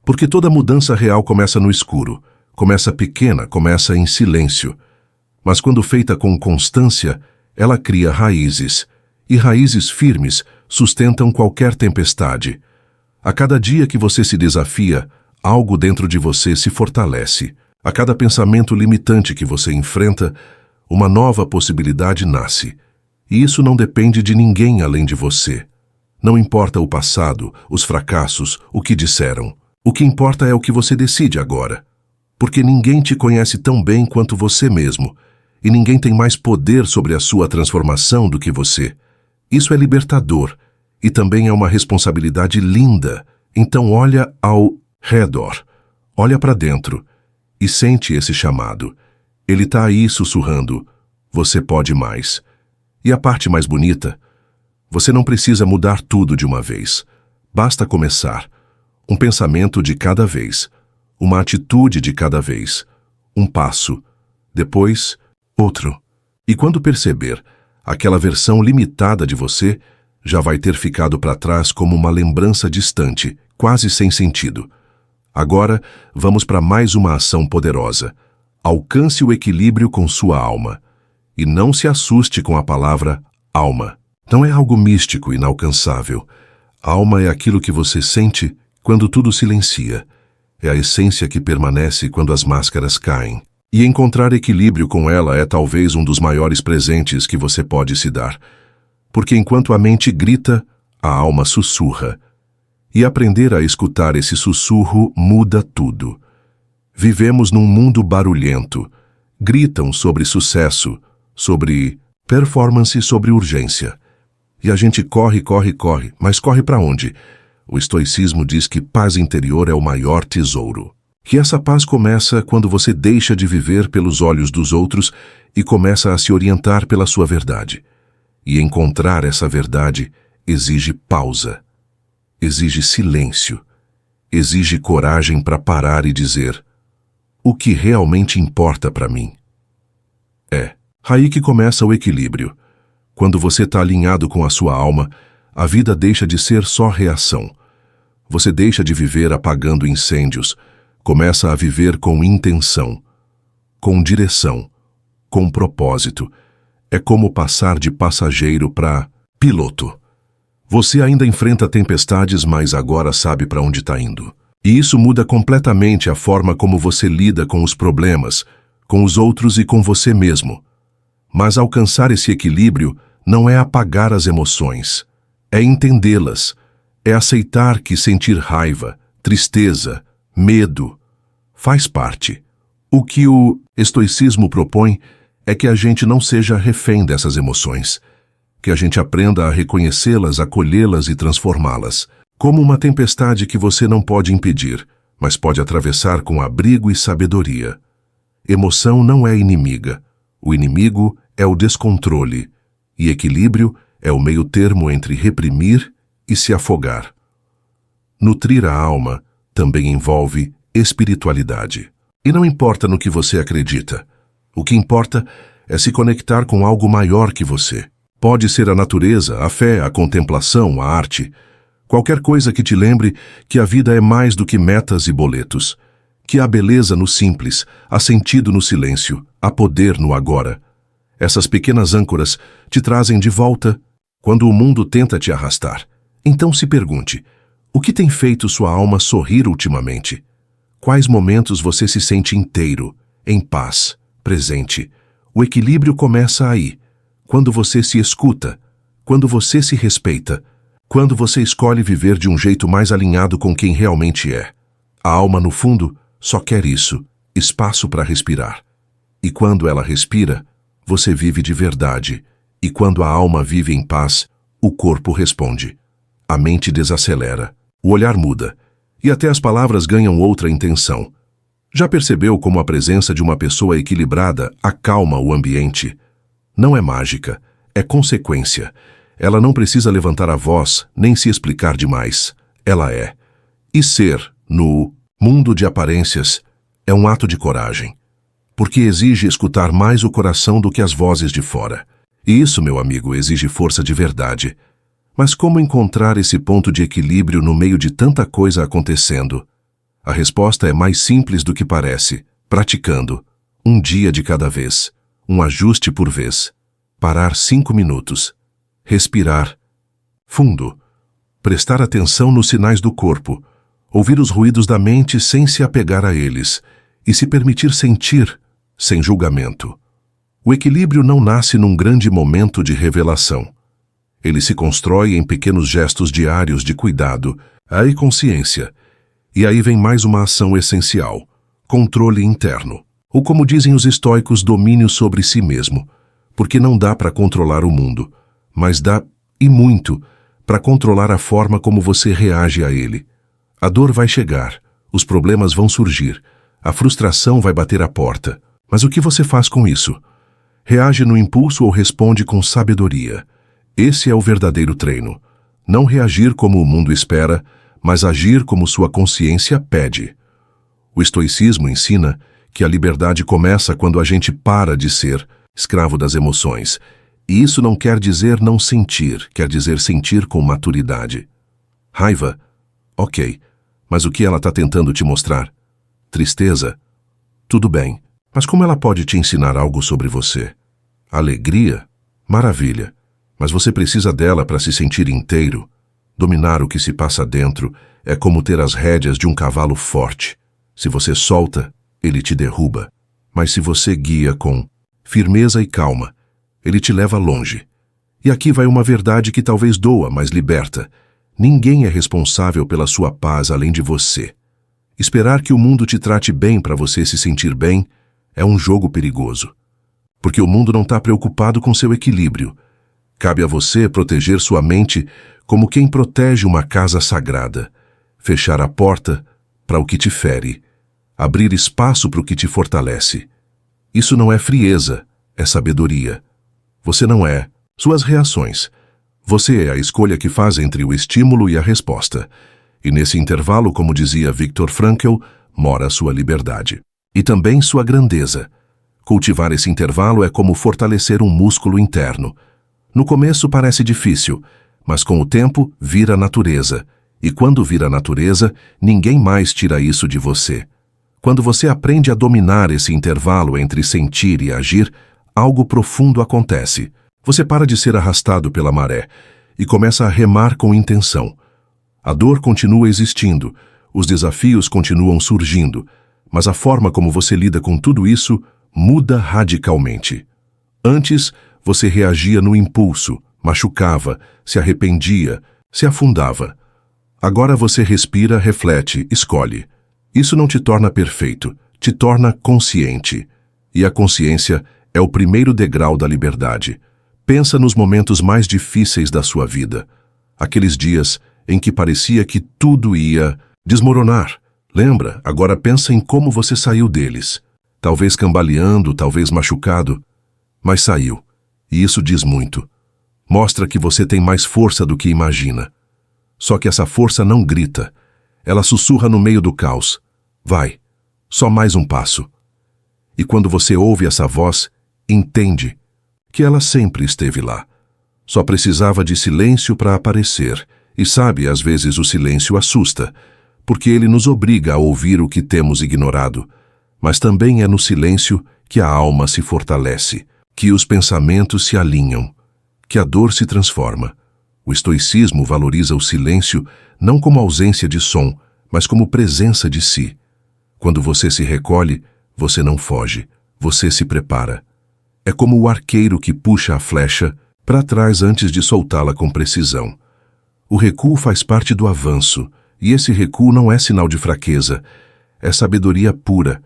Porque toda mudança real começa no escuro. Começa pequena, começa em silêncio. Mas quando feita com constância, ela cria raízes. E raízes firmes sustentam qualquer tempestade. A cada dia que você se desafia, algo dentro de você se fortalece. A cada pensamento limitante que você enfrenta, uma nova possibilidade nasce. E isso não depende de ninguém além de você. Não importa o passado, os fracassos, o que disseram. O que importa é o que você decide agora. Porque ninguém te conhece tão bem quanto você mesmo, e ninguém tem mais poder sobre a sua transformação do que você. Isso é libertador, e também é uma responsabilidade linda. Então olha ao redor, olha para dentro, e sente esse chamado. Ele está aí sussurrando, você pode mais. E a parte mais bonita, você não precisa mudar tudo de uma vez. Basta começar. Um pensamento de cada vez. Uma atitude de cada vez. Um passo. Depois, outro. E quando perceber, aquela versão limitada de você já vai ter ficado para trás como uma lembrança distante, quase sem sentido. Agora, vamos para mais uma ação poderosa. Alcance o equilíbrio com sua alma. E não se assuste com a palavra alma. Não é algo místico, inalcançável. Alma é aquilo que você sente quando tudo silencia. É a essência que permanece quando as máscaras caem. E encontrar equilíbrio com ela é talvez um dos maiores presentes que você pode se dar. Porque enquanto a mente grita, a alma sussurra. E aprender a escutar esse sussurro muda tudo. Vivemos num mundo barulhento. Gritam sobre sucesso, sobre performance, sobre urgência. E a gente corre, mas corre para onde? O estoicismo diz que paz interior é o maior tesouro. Que essa paz começa quando você deixa de viver pelos olhos dos outros e começa a se orientar pela sua verdade. E encontrar essa verdade exige pausa, exige silêncio, exige coragem para parar e dizer: o que realmente importa para mim? Aí que começa o equilíbrio. Quando você está alinhado com a sua alma, a vida deixa de ser só reação. Você deixa de viver apagando incêndios, começa a viver com intenção, com direção, com propósito. É como passar de passageiro para piloto. Você ainda enfrenta tempestades, mas agora sabe para onde está indo. E isso muda completamente a forma como você lida com os problemas, com os outros e com você mesmo. Mas alcançar esse equilíbrio não é apagar as emoções, é entendê-las, é aceitar que sentir raiva, tristeza, medo faz parte. O que o estoicismo propõe é que a gente não seja refém dessas emoções, que a gente aprenda a reconhecê-las, acolhê-las e transformá-las, como uma tempestade que você não pode impedir, mas pode atravessar com abrigo e sabedoria. Emoção não é inimiga. O inimigo é o descontrole, e equilíbrio é o meio-termo entre reprimir e se afogar. Nutrir a alma também envolve espiritualidade. E não importa no que você acredita. O que importa é se conectar com algo maior que você. Pode ser a natureza, a fé, a contemplação, a arte. Qualquer coisa que te lembre que a vida é mais do que metas e boletos. que há beleza no simples, há sentido no silêncio, há poder no agora. Essas pequenas âncoras te trazem de volta quando o mundo tenta te arrastar. Então se pergunte, o que tem feito sua alma sorrir ultimamente? Quais momentos você se sente inteiro, em paz, presente? O equilíbrio começa aí, quando você se escuta, quando você se respeita, quando você escolhe viver de um jeito mais alinhado com quem realmente é. A alma, no fundo, só quer isso, espaço para respirar. E quando ela respira, você vive de verdade. E quando a alma vive em paz, o corpo responde. A mente desacelera, o olhar muda, e até as palavras ganham outra intenção. Já percebeu como a presença de uma pessoa equilibrada acalma o ambiente? Não é mágica, é consequência. Ela não precisa levantar a voz, nem se explicar demais. Ela é. E ser, no mundo de aparências, é um ato de coragem. Porque exige escutar mais o coração do que as vozes de fora. E isso, meu amigo, exige força de verdade. Mas como encontrar esse ponto de equilíbrio no meio de tanta coisa acontecendo? A resposta é mais simples do que parece, praticando, um dia de cada vez, um ajuste por vez. Parar 5 minutos. Respirar fundo. Prestar atenção nos sinais do corpo. Ouvir os ruídos da mente sem se apegar a eles. E se permitir sentir, sem julgamento. O equilíbrio não nasce num grande momento de revelação. Ele se constrói em pequenos gestos diários de cuidado, aí consciência. E aí vem mais uma ação essencial, controle interno. Ou como dizem os estoicos, domínio sobre si mesmo. Porque não dá para controlar o mundo, mas dá, e muito, para controlar a forma como você reage a ele. A dor vai chegar, os problemas vão surgir, a frustração vai bater à porta. Mas o que você faz com isso? Reage no impulso ou responde com sabedoria? Esse é o verdadeiro treino. Não reagir como o mundo espera, mas agir como sua consciência pede. O estoicismo ensina que a liberdade começa quando a gente para de ser escravo das emoções. E isso não quer dizer não sentir, quer dizer sentir com maturidade. Raiva? Ok, mas o que ela está tentando te mostrar? Tristeza? Tudo bem, mas como ela pode te ensinar algo sobre você? Alegria? Maravilha, mas você precisa dela para se sentir inteiro. Dominar o que se passa dentro é como ter as rédeas de um cavalo forte. Se você solta, ele te derruba. Mas se você guia com firmeza e calma, ele te leva longe. E aqui vai uma verdade que talvez doa, mas liberta. Ninguém é responsável pela sua paz além de você. Esperar que o mundo te trate bem para você se sentir bem é um jogo perigoso. Porque o mundo não está preocupado com seu equilíbrio. Cabe a você proteger sua mente como quem protege uma casa sagrada. Fechar a porta para o que te fere. Abrir espaço para o que te fortalece. Isso não é frieza, é sabedoria. Você não é suas reações. Você é a escolha que faz entre o estímulo e a resposta. E nesse intervalo, como dizia Viktor Frankl, mora sua liberdade. E também sua grandeza. Cultivar esse intervalo é como fortalecer um músculo interno. No começo parece difícil, mas com o tempo vira natureza. E quando vira natureza, ninguém mais tira isso de você. Quando você aprende a dominar esse intervalo entre sentir e agir, algo profundo acontece. Você para de ser arrastado pela maré e começa a remar com intenção. A dor continua existindo, os desafios continuam surgindo, mas a forma como você lida com tudo isso muda radicalmente. Antes, você reagia no impulso, machucava, se arrependia, se afundava. Agora você respira, reflete, escolhe. Isso não te torna perfeito, te torna consciente. E a consciência é o primeiro degrau da liberdade. Pensa nos momentos mais difíceis da sua vida. Aqueles dias em que parecia que tudo ia desmoronar. Lembra? Agora pensa em como você saiu deles. Talvez cambaleando, talvez machucado, mas saiu. E isso diz muito. Mostra que você tem mais força do que imagina. Só que essa força não grita. Ela sussurra no meio do caos. Vai, só mais um passo. E quando você ouve essa voz, entende que ela sempre esteve lá. Só precisava de silêncio para aparecer. E sabe, às vezes o silêncio assusta, porque ele nos obriga a ouvir o que temos ignorado, mas também é no silêncio que a alma se fortalece, que os pensamentos se alinham, que a dor se transforma. O estoicismo valoriza o silêncio não como ausência de som, mas como presença de si. Quando você se recolhe, você não foge, você se prepara. É como o arqueiro que puxa a flecha para trás antes de soltá-la com precisão. O recuo faz parte do avanço, e esse recuo não é sinal de fraqueza, é sabedoria pura.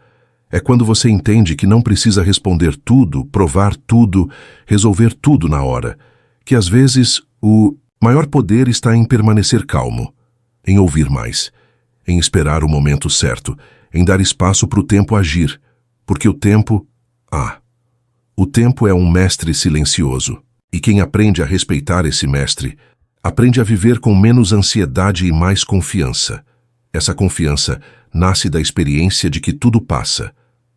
É quando você entende que não precisa responder tudo, provar tudo, resolver tudo na hora, que às vezes o maior poder está em permanecer calmo, em ouvir mais, em esperar o momento certo, em dar espaço para o tempo agir, porque o tempo é um mestre silencioso, e quem aprende a respeitar esse mestre, aprende a viver com menos ansiedade e mais confiança. Essa confiança nasce da experiência de que tudo passa.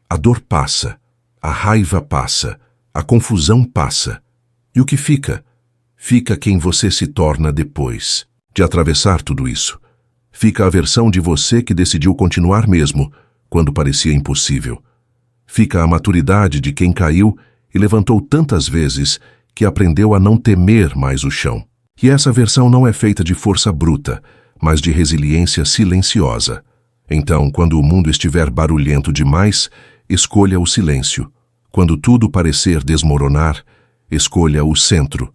A dor passa, a raiva passa, a confusão passa. E o que fica? Fica quem você se torna depois de atravessar tudo isso. Fica a versão de você que decidiu continuar mesmo, quando parecia impossível. Fica a maturidade de quem caiu e levantou tantas vezes que aprendeu a não temer mais o chão. E essa versão não é feita de força bruta, mas de resiliência silenciosa. Então, quando o mundo estiver barulhento demais, escolha o silêncio. Quando tudo parecer desmoronar, escolha o centro.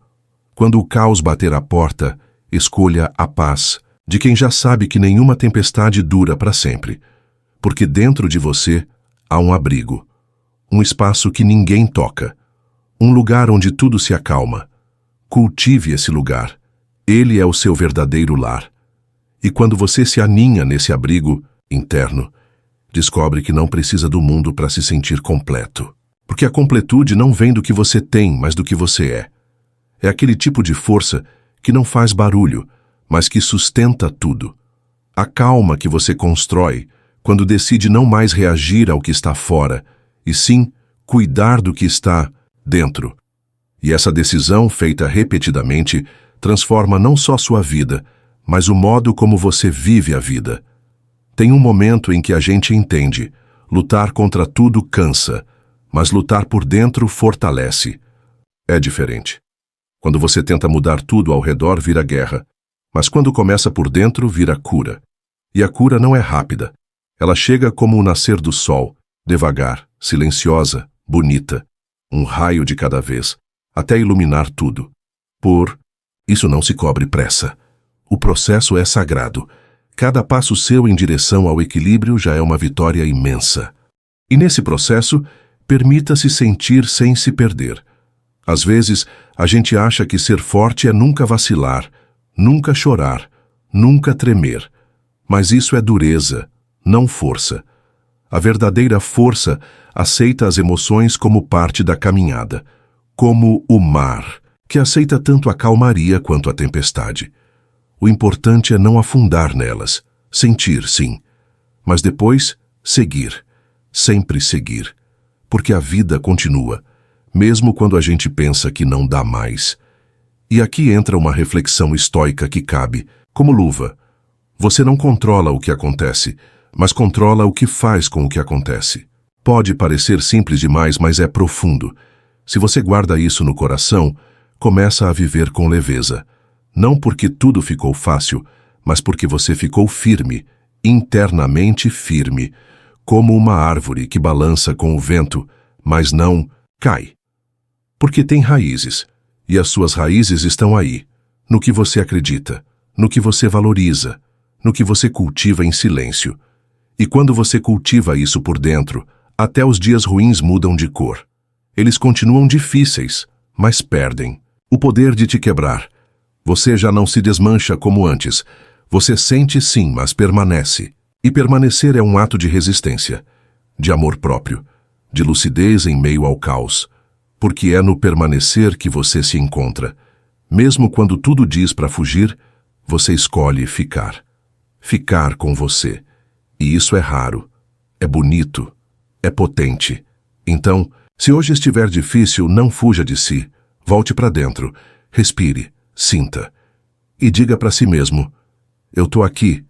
Quando o caos bater à porta, escolha a paz, de quem já sabe que nenhuma tempestade dura para sempre. Porque dentro de você há um abrigo, um espaço que ninguém toca, um lugar onde tudo se acalma. Cultive esse lugar. Ele é o seu verdadeiro lar. E quando você se aninha nesse abrigo interno, descobre que não precisa do mundo para se sentir completo. Porque a completude não vem do que você tem, mas do que você é. É aquele tipo de força que não faz barulho, mas que sustenta tudo. A calma que você constrói quando decide não mais reagir ao que está fora, e sim cuidar do que está dentro. E essa decisão, feita repetidamente, transforma não só sua vida, mas o modo como você vive a vida. Tem um momento em que a gente entende: lutar contra tudo cansa, mas lutar por dentro fortalece. É diferente. Quando você tenta mudar tudo ao redor, vira guerra. Mas quando começa por dentro, vira cura. E a cura não é rápida. Ela chega como o nascer do sol, devagar, silenciosa, bonita. Um raio de cada vez, até iluminar tudo. Isso não se cobre pressa. O processo é sagrado. Cada passo seu em direção ao equilíbrio já é uma vitória imensa. E nesse processo, permita-se sentir sem se perder. Às vezes, a gente acha que ser forte é nunca vacilar, nunca chorar, nunca tremer. Mas isso é dureza, não força. A verdadeira força aceita as emoções como parte da caminhada, como o mar, que aceita tanto a calmaria quanto a tempestade. O importante é não afundar nelas, sentir, sim, mas depois seguir, sempre seguir, porque a vida continua, mesmo quando a gente pensa que não dá mais. E aqui entra uma reflexão estoica que cabe, como luva. Você não controla o que acontece, mas controla o que faz com o que acontece. Pode parecer simples demais, mas é profundo. Se você guarda isso no coração, começa a viver com leveza. Não porque tudo ficou fácil, mas porque você ficou firme, internamente firme, como uma árvore que balança com o vento, mas não cai. Porque tem raízes, e as suas raízes estão aí, no que você acredita, no que você valoriza, no que você cultiva em silêncio. E quando você cultiva isso por dentro, até os dias ruins mudam de cor. Eles continuam difíceis, mas perdem o poder de te quebrar. Você já não se desmancha como antes. Você sente sim, mas permanece. E permanecer é um ato de resistência, de amor próprio, de lucidez em meio ao caos. Porque é no permanecer que você se encontra. Mesmo quando tudo diz para fugir, você escolhe ficar. Ficar com você. E isso é raro, é bonito, é potente. Então, se hoje estiver difícil, não fuja de si. Volte para dentro, respire, sinta. E diga para si mesmo: eu tô aqui,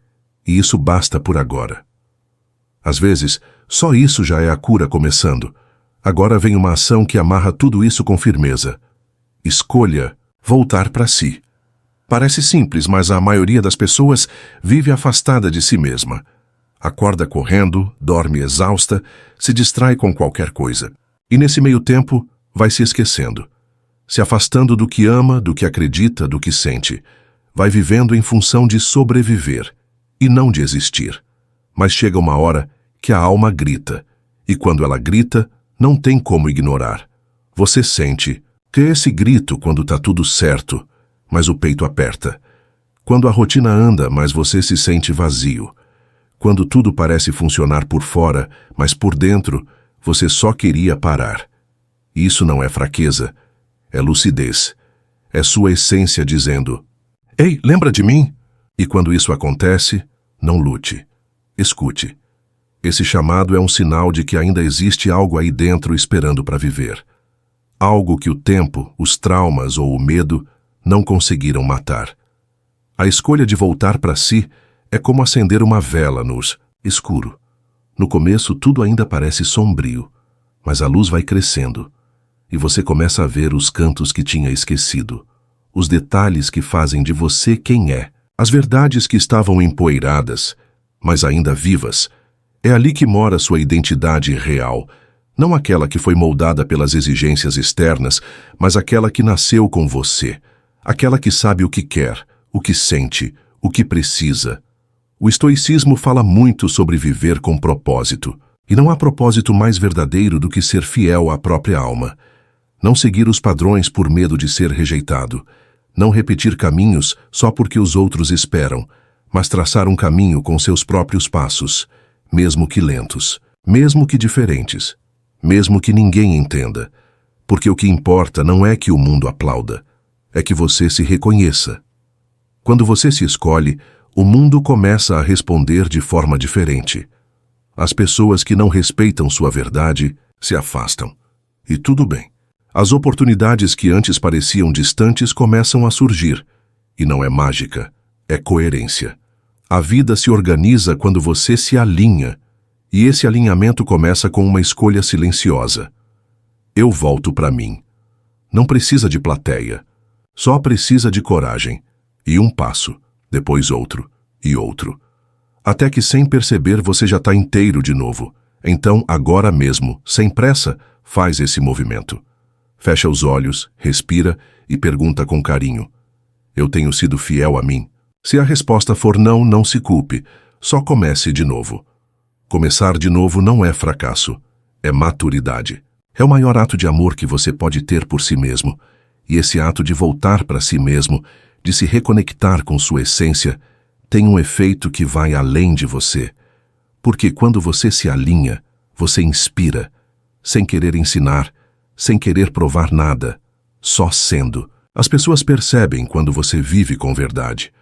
e isso basta por agora. Às vezes, só isso já é a cura começando. Agora vem uma ação que amarra tudo isso com firmeza. Escolha voltar para si. Parece simples, mas a maioria das pessoas vive afastada de si mesma. Acorda correndo, dorme exausta, se distrai com qualquer coisa. E nesse meio tempo, vai se esquecendo. Se afastando do que ama, do que acredita, do que sente. Vai vivendo em função de sobreviver e não de existir. Mas chega uma hora que a alma grita, e quando ela grita, não tem como ignorar. Você sente que é esse grito quando tá tudo certo, mas o peito aperta. Quando a rotina anda, mas você se sente vazio. Quando tudo parece funcionar por fora, mas por dentro, você só queria parar. Isso não é fraqueza, é lucidez. É sua essência dizendo: "Ei, lembra de mim?" E quando isso acontece, não lute. Escute. Esse chamado é um sinal de que ainda existe algo aí dentro esperando para viver. Algo que o tempo, os traumas ou o medo não conseguiram matar. A escolha de voltar para si é como acender uma vela no escuro. No começo tudo ainda parece sombrio, mas a luz vai crescendo e você começa a ver os cantos que tinha esquecido, os detalhes que fazem de você quem é, as verdades que estavam empoeiradas, mas ainda vivas. É ali que mora sua identidade real, não aquela que foi moldada pelas exigências externas, mas aquela que nasceu com você, aquela que sabe o que quer, o que sente, o que precisa. O estoicismo fala muito sobre viver com propósito, e não há propósito mais verdadeiro do que ser fiel à própria alma. Não seguir os padrões por medo de ser rejeitado, não repetir caminhos só porque os outros esperam, mas traçar um caminho com seus próprios passos, mesmo que lentos, mesmo que diferentes, mesmo que ninguém entenda, porque o que importa não é que o mundo aplauda, é que você se reconheça. Quando você se escolhe, o mundo começa a responder de forma diferente. As pessoas que não respeitam sua verdade se afastam. E tudo bem. As oportunidades que antes pareciam distantes começam a surgir. E não é mágica, é coerência. A vida se organiza quando você se alinha, e esse alinhamento começa com uma escolha silenciosa. Eu volto para mim. Não precisa de plateia, só precisa de coragem. E um passo, depois outro, e outro. Até que sem perceber você já está inteiro de novo. Então, agora mesmo, sem pressa, faz esse movimento. Fecha os olhos, respira e pergunta com carinho: eu tenho sido fiel a mim? Se a resposta for não, não se culpe, só comece de novo. Começar de novo não é fracasso, é maturidade. É o maior ato de amor que você pode ter por si mesmo, e esse ato de voltar para si mesmo, de se reconectar com sua essência, tem um efeito que vai além de você. Porque quando você se alinha, você inspira, sem querer ensinar, sem querer provar nada, só sendo. As pessoas percebem quando você vive com verdade.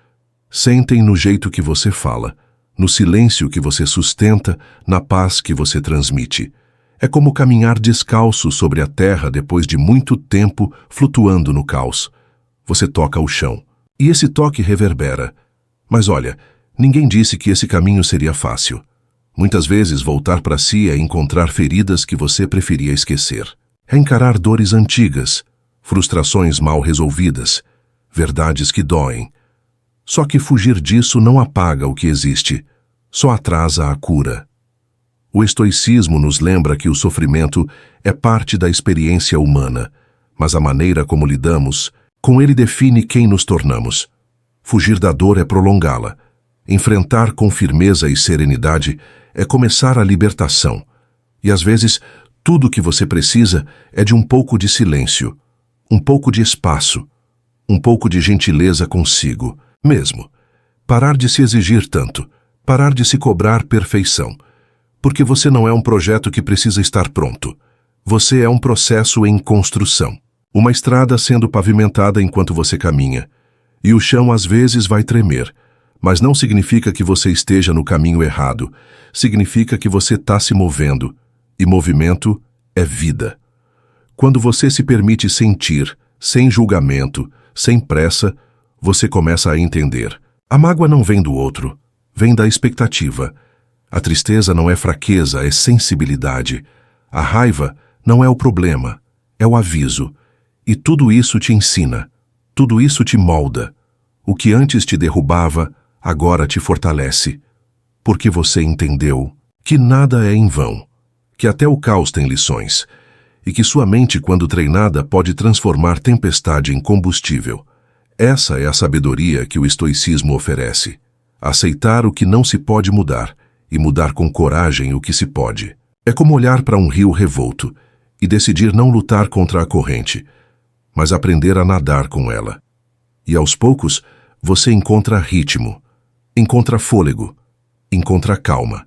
Sentem no jeito que você fala, no silêncio que você sustenta, na paz que você transmite. É como caminhar descalço sobre a terra depois de muito tempo flutuando no caos. Você toca o chão, e esse toque reverbera. Mas olha, ninguém disse que esse caminho seria fácil. Muitas vezes voltar para si é encontrar feridas que você preferia esquecer. É encarar dores antigas, frustrações mal resolvidas, verdades que doem. Só que fugir disso não apaga o que existe, só atrasa a cura. O estoicismo nos lembra que o sofrimento é parte da experiência humana, mas a maneira como lidamos com ele define quem nos tornamos. Fugir da dor é prolongá-la. Enfrentar com firmeza e serenidade é começar a libertação. E às vezes, tudo o que você precisa é de um pouco de silêncio, um pouco de espaço, um pouco de gentileza consigo mesmo. Parar de se exigir tanto, parar de se cobrar perfeição. Porque você não é um projeto que precisa estar pronto. Você é um processo em construção. Uma estrada sendo pavimentada enquanto você caminha. E o chão às vezes vai tremer, mas não significa que você esteja no caminho errado. Significa que você está se movendo. E movimento é vida. Quando você se permite sentir, sem julgamento, sem pressa, você começa a entender. A mágoa não vem do outro. vem da expectativa. A tristeza não é fraqueza, é sensibilidade. A raiva não é o problema, é o aviso. E tudo isso te ensina, tudo isso te molda. O que antes te derrubava, agora te fortalece. Porque você entendeu que nada é em vão, que até o caos tem lições, e que sua mente, quando treinada, pode transformar tempestade em combustível. Essa é a sabedoria que o estoicismo oferece. Aceitar o que não se pode mudar e mudar com coragem o que se pode. É como olhar para um rio revolto e decidir não lutar contra a corrente, mas aprender a nadar com ela. E aos poucos, você encontra ritmo, encontra fôlego, encontra calma,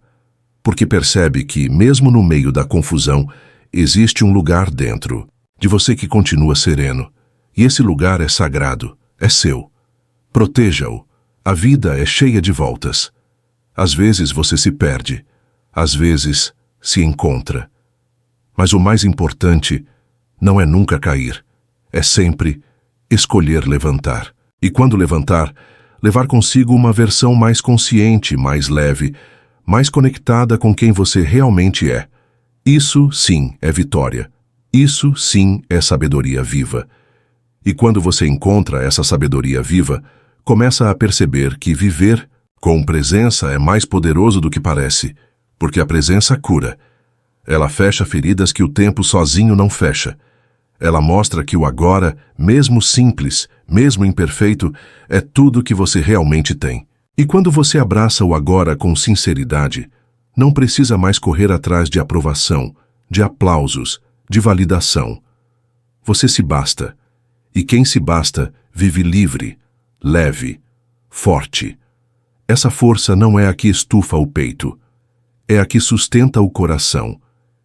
porque percebe que, mesmo no meio da confusão, existe um lugar dentro de você que continua sereno, e esse lugar é sagrado, é seu. Proteja-o. A vida é cheia de voltas. Às vezes você se perde, às vezes se encontra. Mas o mais importante não é nunca cair, é sempre escolher levantar. E quando levantar, levar consigo uma versão mais consciente, mais leve, mais conectada com quem você realmente é. Isso, sim, é vitória. Isso, sim, é sabedoria viva. E quando você encontra essa sabedoria viva, começa a perceber que viver com presença é mais poderoso do que parece, porque a presença cura. Ela fecha feridas que o tempo sozinho não fecha. Ela mostra que o agora, mesmo simples, mesmo imperfeito, é tudo que você realmente tem. E quando você abraça o agora com sinceridade, não precisa mais correr atrás de aprovação, de aplausos, de validação. Você se basta. E quem se basta vive livre, leve, forte. Essa força não é a que estufa o peito, é a que sustenta o coração,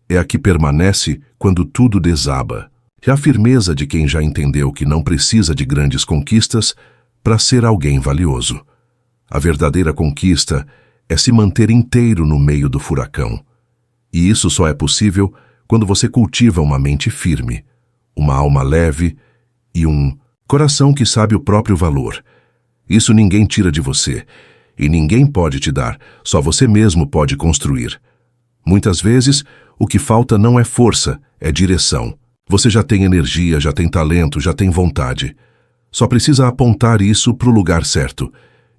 é a que permanece quando tudo desaba. É a firmeza de quem já entendeu que não precisa de grandes conquistas para ser alguém valioso. A verdadeira conquista é se manter inteiro no meio do furacão. E isso só é possível quando você cultiva uma mente firme, uma alma leve e um coração que sabe o próprio valor. Isso ninguém tira de você, e ninguém pode te dar, só você mesmo pode construir. Muitas vezes, o que falta não é força, é direção. Você já tem energia, já tem talento, já tem vontade. Só precisa apontar isso para o lugar certo.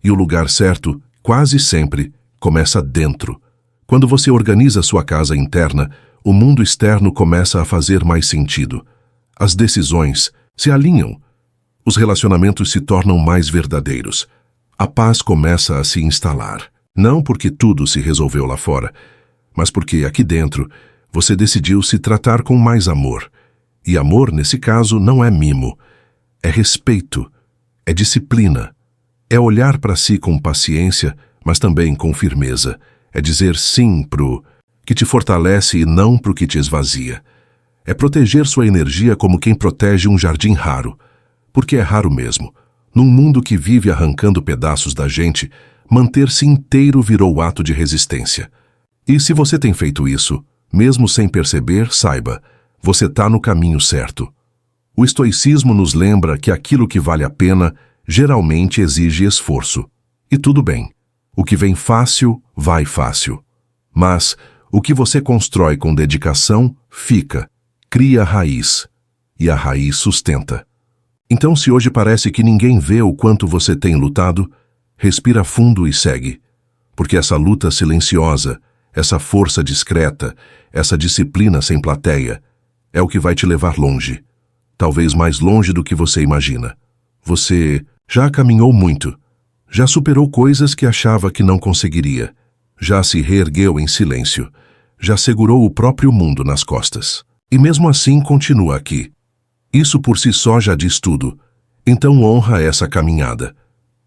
E o lugar certo, quase sempre, começa dentro. Quando você organiza sua casa interna, o mundo externo começa a fazer mais sentido. As decisões se alinham. Os relacionamentos se tornam mais verdadeiros. A paz começa a se instalar. Não porque tudo se resolveu lá fora, mas porque aqui dentro você decidiu se tratar com mais amor. E amor, nesse caso, não é mimo. É respeito, é disciplina. É olhar para si com paciência, mas também com firmeza. É dizer sim pro que te fortalece e não pro que te esvazia. É proteger sua energia como quem protege um jardim raro. Porque é raro mesmo. Num mundo que vive arrancando pedaços da gente, manter-se inteiro virou ato de resistência. E se você tem feito isso, mesmo sem perceber, saiba, você está no caminho certo. O estoicismo nos lembra que aquilo que vale a pena geralmente exige esforço. E tudo bem. O que vem fácil, vai fácil. Mas o que você constrói com dedicação, fica, cria raiz. E a raiz sustenta. Então, se hoje parece que ninguém vê o quanto você tem lutado, respira fundo e segue. Porque essa luta silenciosa, essa força discreta, essa disciplina sem plateia, é o que vai te levar longe. Talvez mais longe do que você imagina. Você já caminhou muito. Já superou coisas que achava que não conseguiria. Já se reergueu em silêncio. Já segurou o próprio mundo nas costas. E mesmo assim continua aqui. Isso por si só já diz tudo. Então honra essa caminhada.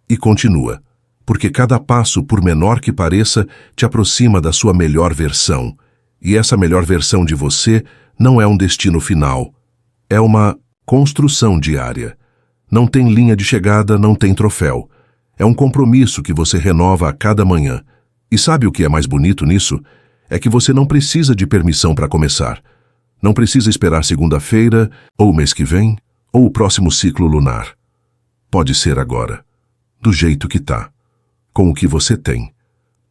E continua. Porque cada passo, por menor que pareça, te aproxima da sua melhor versão. E essa melhor versão de você não é um destino final. É uma construção diária. Não tem linha de chegada, não tem troféu. É um compromisso que você renova a cada manhã. E sabe o que é mais bonito nisso? É que você não precisa de permissão para começar. Não precisa esperar segunda-feira, ou o mês que vem, ou o próximo ciclo lunar. Pode ser agora. Do jeito que tá. Com o que você tem.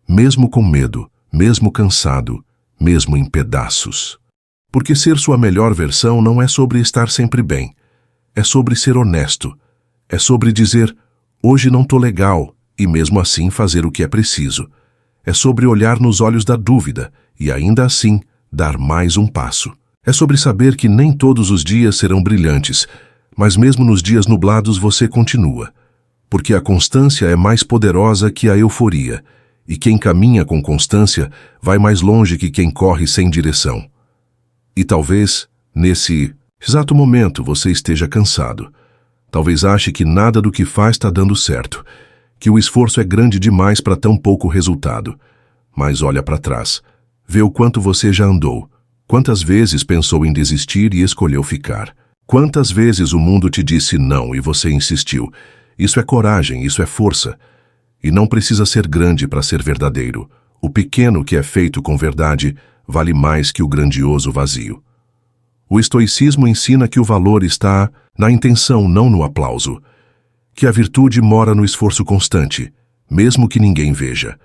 mesmo com medo, mesmo cansado, mesmo em pedaços. Porque ser sua melhor versão não é sobre estar sempre bem. É sobre ser honesto. É sobre dizer, hoje não tô legal, e mesmo assim fazer o que é preciso. É sobre olhar nos olhos da dúvida e ainda assim dar mais um passo. É sobre saber que nem todos os dias serão brilhantes, mas mesmo nos dias nublados você continua. Porque a constância é mais poderosa que a euforia, e quem caminha com constância vai mais longe que quem corre sem direção. E talvez, nesse exato momento, você esteja cansado. Talvez ache que nada do que faz está dando certo, que o esforço é grande demais para tão pouco resultado. Mas olha para trás, vê o quanto você já andou, quantas vezes pensou em desistir e escolheu ficar. Quantas vezes o mundo te disse não e você insistiu. Isso é coragem, isso é força. E não precisa ser grande para ser verdadeiro. O pequeno que é feito com verdade vale mais que o grandioso vazio. O estoicismo ensina que o valor está na intenção, não no aplauso. Que a virtude mora no esforço constante, mesmo que ninguém veja.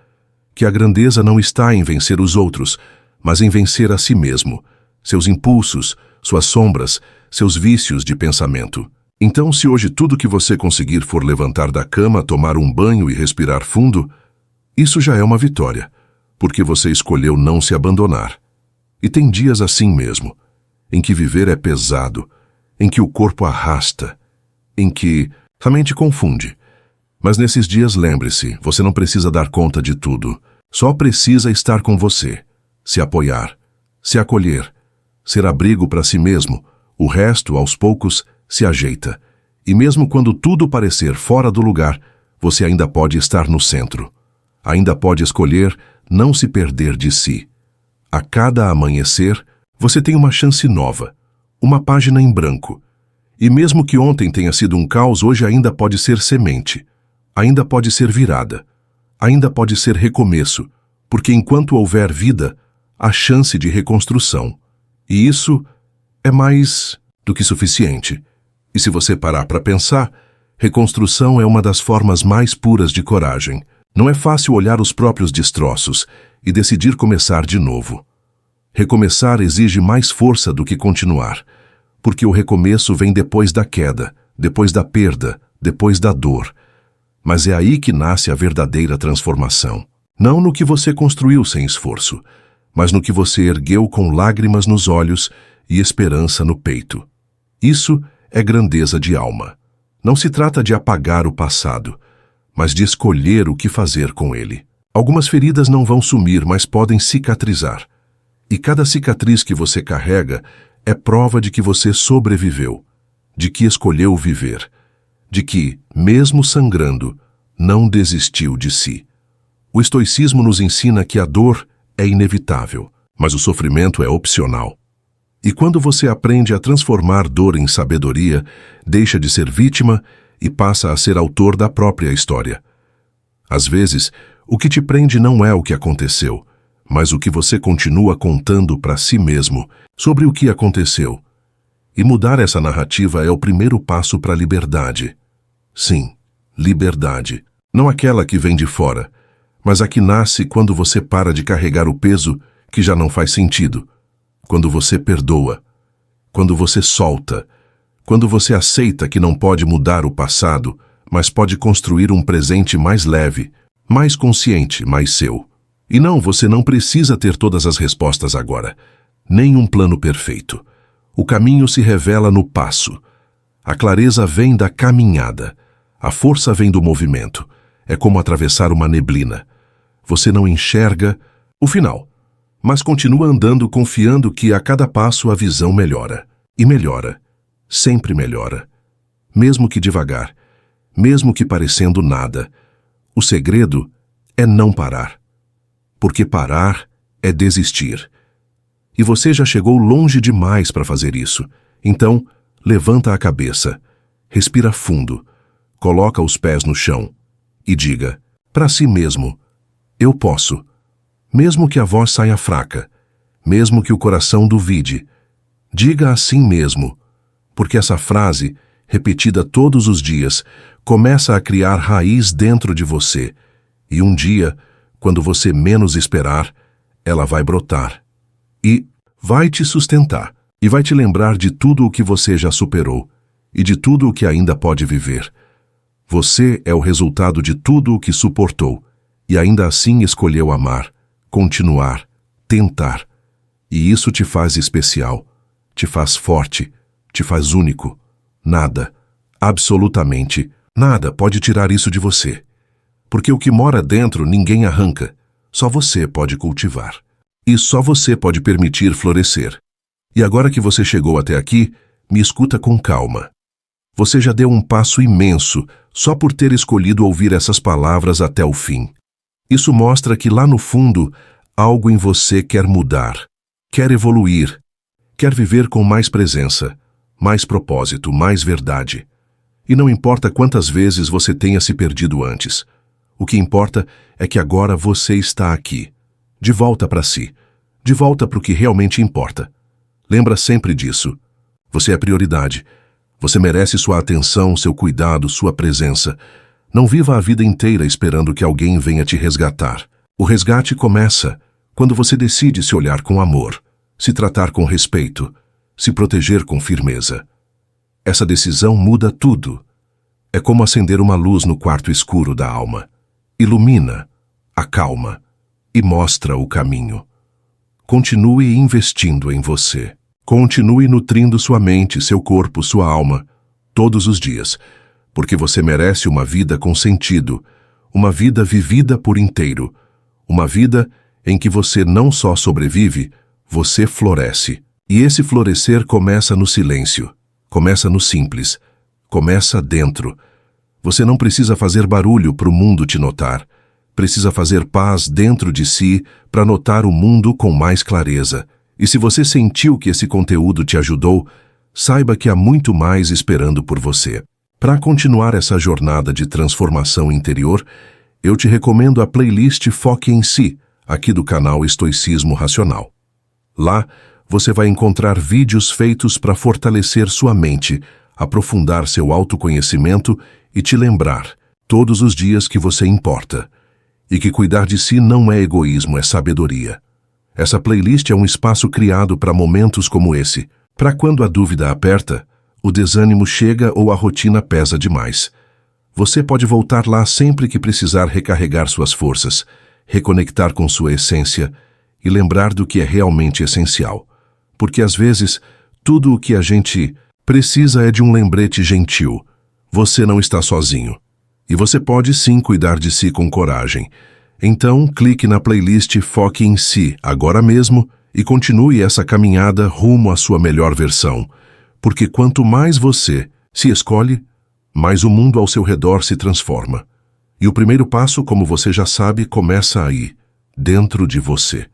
Que a grandeza não está em vencer os outros, mas em vencer a si mesmo, seus impulsos, suas sombras, seus vícios de pensamento. Então, se hoje tudo que você conseguir for levantar da cama, tomar um banho e respirar fundo, isso já é uma vitória, porque você escolheu não se abandonar. E tem dias assim mesmo, em que viver é pesado, em que o corpo arrasta, em que a mente confunde. Mas nesses dias lembre-se, você não precisa dar conta de tudo, só precisa estar com você, se apoiar, se acolher, ser abrigo para si mesmo. O resto, aos poucos, se ajeita. E mesmo quando tudo parecer fora do lugar, você ainda pode estar no centro. Ainda pode escolher não se perder de si. A cada amanhecer, você tem uma chance nova, uma página em branco. E mesmo que ontem tenha sido um caos, hoje ainda pode ser semente. Ainda pode ser virada. Ainda pode ser recomeço, porque enquanto houver vida, há chance de reconstrução. E isso é mais do que suficiente. E se você parar para pensar, reconstrução é uma das formas mais puras de coragem. Não é fácil olhar os próprios destroços e decidir começar de novo. Recomeçar exige mais força do que continuar, porque o recomeço vem depois da queda, depois da perda, depois da dor. Mas é aí que nasce a verdadeira transformação. Não no que você construiu sem esforço, mas no que você ergueu com lágrimas nos olhos e esperança no peito. Isso é grandeza de alma. Não se trata de apagar o passado, mas de escolher o que fazer com ele. Algumas feridas não vão sumir, mas podem cicatrizar. E cada cicatriz que você carrega é prova de que você sobreviveu, de que escolheu viver, de que, mesmo sangrando, não desistiu de si. O estoicismo nos ensina que a dor é inevitável, mas o sofrimento é opcional. E quando você aprende a transformar dor em sabedoria, deixa de ser vítima e passa a ser autor da própria história. Às vezes, o que te prende não é o que aconteceu, mas o que você continua contando para si mesmo sobre o que aconteceu. E mudar essa narrativa é o primeiro passo para a liberdade. Sim, liberdade. Não aquela que vem de fora, mas a que nasce quando você para de carregar o peso que já não faz sentido. Quando você perdoa, quando você solta, quando você aceita que não pode mudar o passado, mas pode construir um presente mais leve, mais consciente, mais seu. E não, você não precisa ter todas as respostas agora, nem um plano perfeito. O caminho se revela no passo. A clareza vem da caminhada. A força vem do movimento. É como atravessar uma neblina. Você não enxerga o final, mas continua andando confiando que a cada passo a visão melhora. E melhora. Sempre melhora. Mesmo que devagar. Mesmo que parecendo nada. O segredo é não parar. Porque parar é desistir. E você já chegou longe demais para fazer isso. Então, levanta a cabeça. Respira fundo. Coloca os pés no chão. E diga, para si mesmo, eu posso. Mesmo que a voz saia fraca, mesmo que o coração duvide, diga assim mesmo, porque essa frase, repetida todos os dias, começa a criar raiz dentro de você, e um dia, quando você menos esperar, ela vai brotar. E vai te sustentar. E vai te lembrar de tudo o que você já superou e de tudo o que ainda pode viver. Você é o resultado de tudo o que suportou e ainda assim escolheu amar, continuar, tentar. E isso te faz especial, te faz forte, te faz único. Nada, absolutamente nada pode tirar isso de você. Porque o que mora dentro ninguém arranca, só você pode cultivar. E só você pode permitir florescer. E agora que você chegou até aqui, me escuta com calma. Você já deu um passo imenso só por ter escolhido ouvir essas palavras até o fim. Isso mostra que lá no fundo, algo em você quer mudar, quer evoluir, quer viver com mais presença, mais propósito, mais verdade. E não importa quantas vezes você tenha se perdido antes. O que importa é que agora você está aqui, de volta para si, de volta para o que realmente importa. Lembra sempre disso. Você é prioridade. Você merece sua atenção, seu cuidado, sua presença. Não viva a vida inteira esperando que alguém venha te resgatar. O resgate começa quando você decide se olhar com amor, se tratar com respeito, se proteger com firmeza. Essa decisão muda tudo. É como acender uma luz no quarto escuro da alma. Ilumina, acalma e mostra o caminho. Continue investindo em você. Continue nutrindo sua mente, seu corpo, sua alma, todos os dias, porque você merece uma vida com sentido, uma vida vivida por inteiro, uma vida em que você não só sobrevive, você floresce. E esse florescer começa no silêncio, começa no simples, começa dentro. Você não precisa fazer barulho para o mundo te notar. Precisa fazer paz dentro de si para notar o mundo com mais clareza. E se você sentiu que esse conteúdo te ajudou, saiba que há muito mais esperando por você. Para continuar essa jornada de transformação interior, eu te recomendo a playlist Foque em Si, aqui do canal Estoicismo Racional. Lá, você vai encontrar vídeos feitos para fortalecer sua mente, aprofundar seu autoconhecimento e te lembrar, todos os dias, que você importa. E que cuidar de si não é egoísmo, é sabedoria. Essa playlist é um espaço criado para momentos como esse, para quando a dúvida aperta, o desânimo chega ou a rotina pesa demais. Você pode voltar lá sempre que precisar recarregar suas forças, reconectar com sua essência e lembrar do que é realmente essencial. Porque às vezes, tudo o que a gente precisa é de um lembrete gentil. Você não está sozinho. E você pode sim cuidar de si com coragem. Então, clique na playlist Foque em Si agora mesmo e continue essa caminhada rumo à sua melhor versão. Porque quanto mais você se escolhe, mais o mundo ao seu redor se transforma. E o primeiro passo, como você já sabe, começa aí, dentro de você.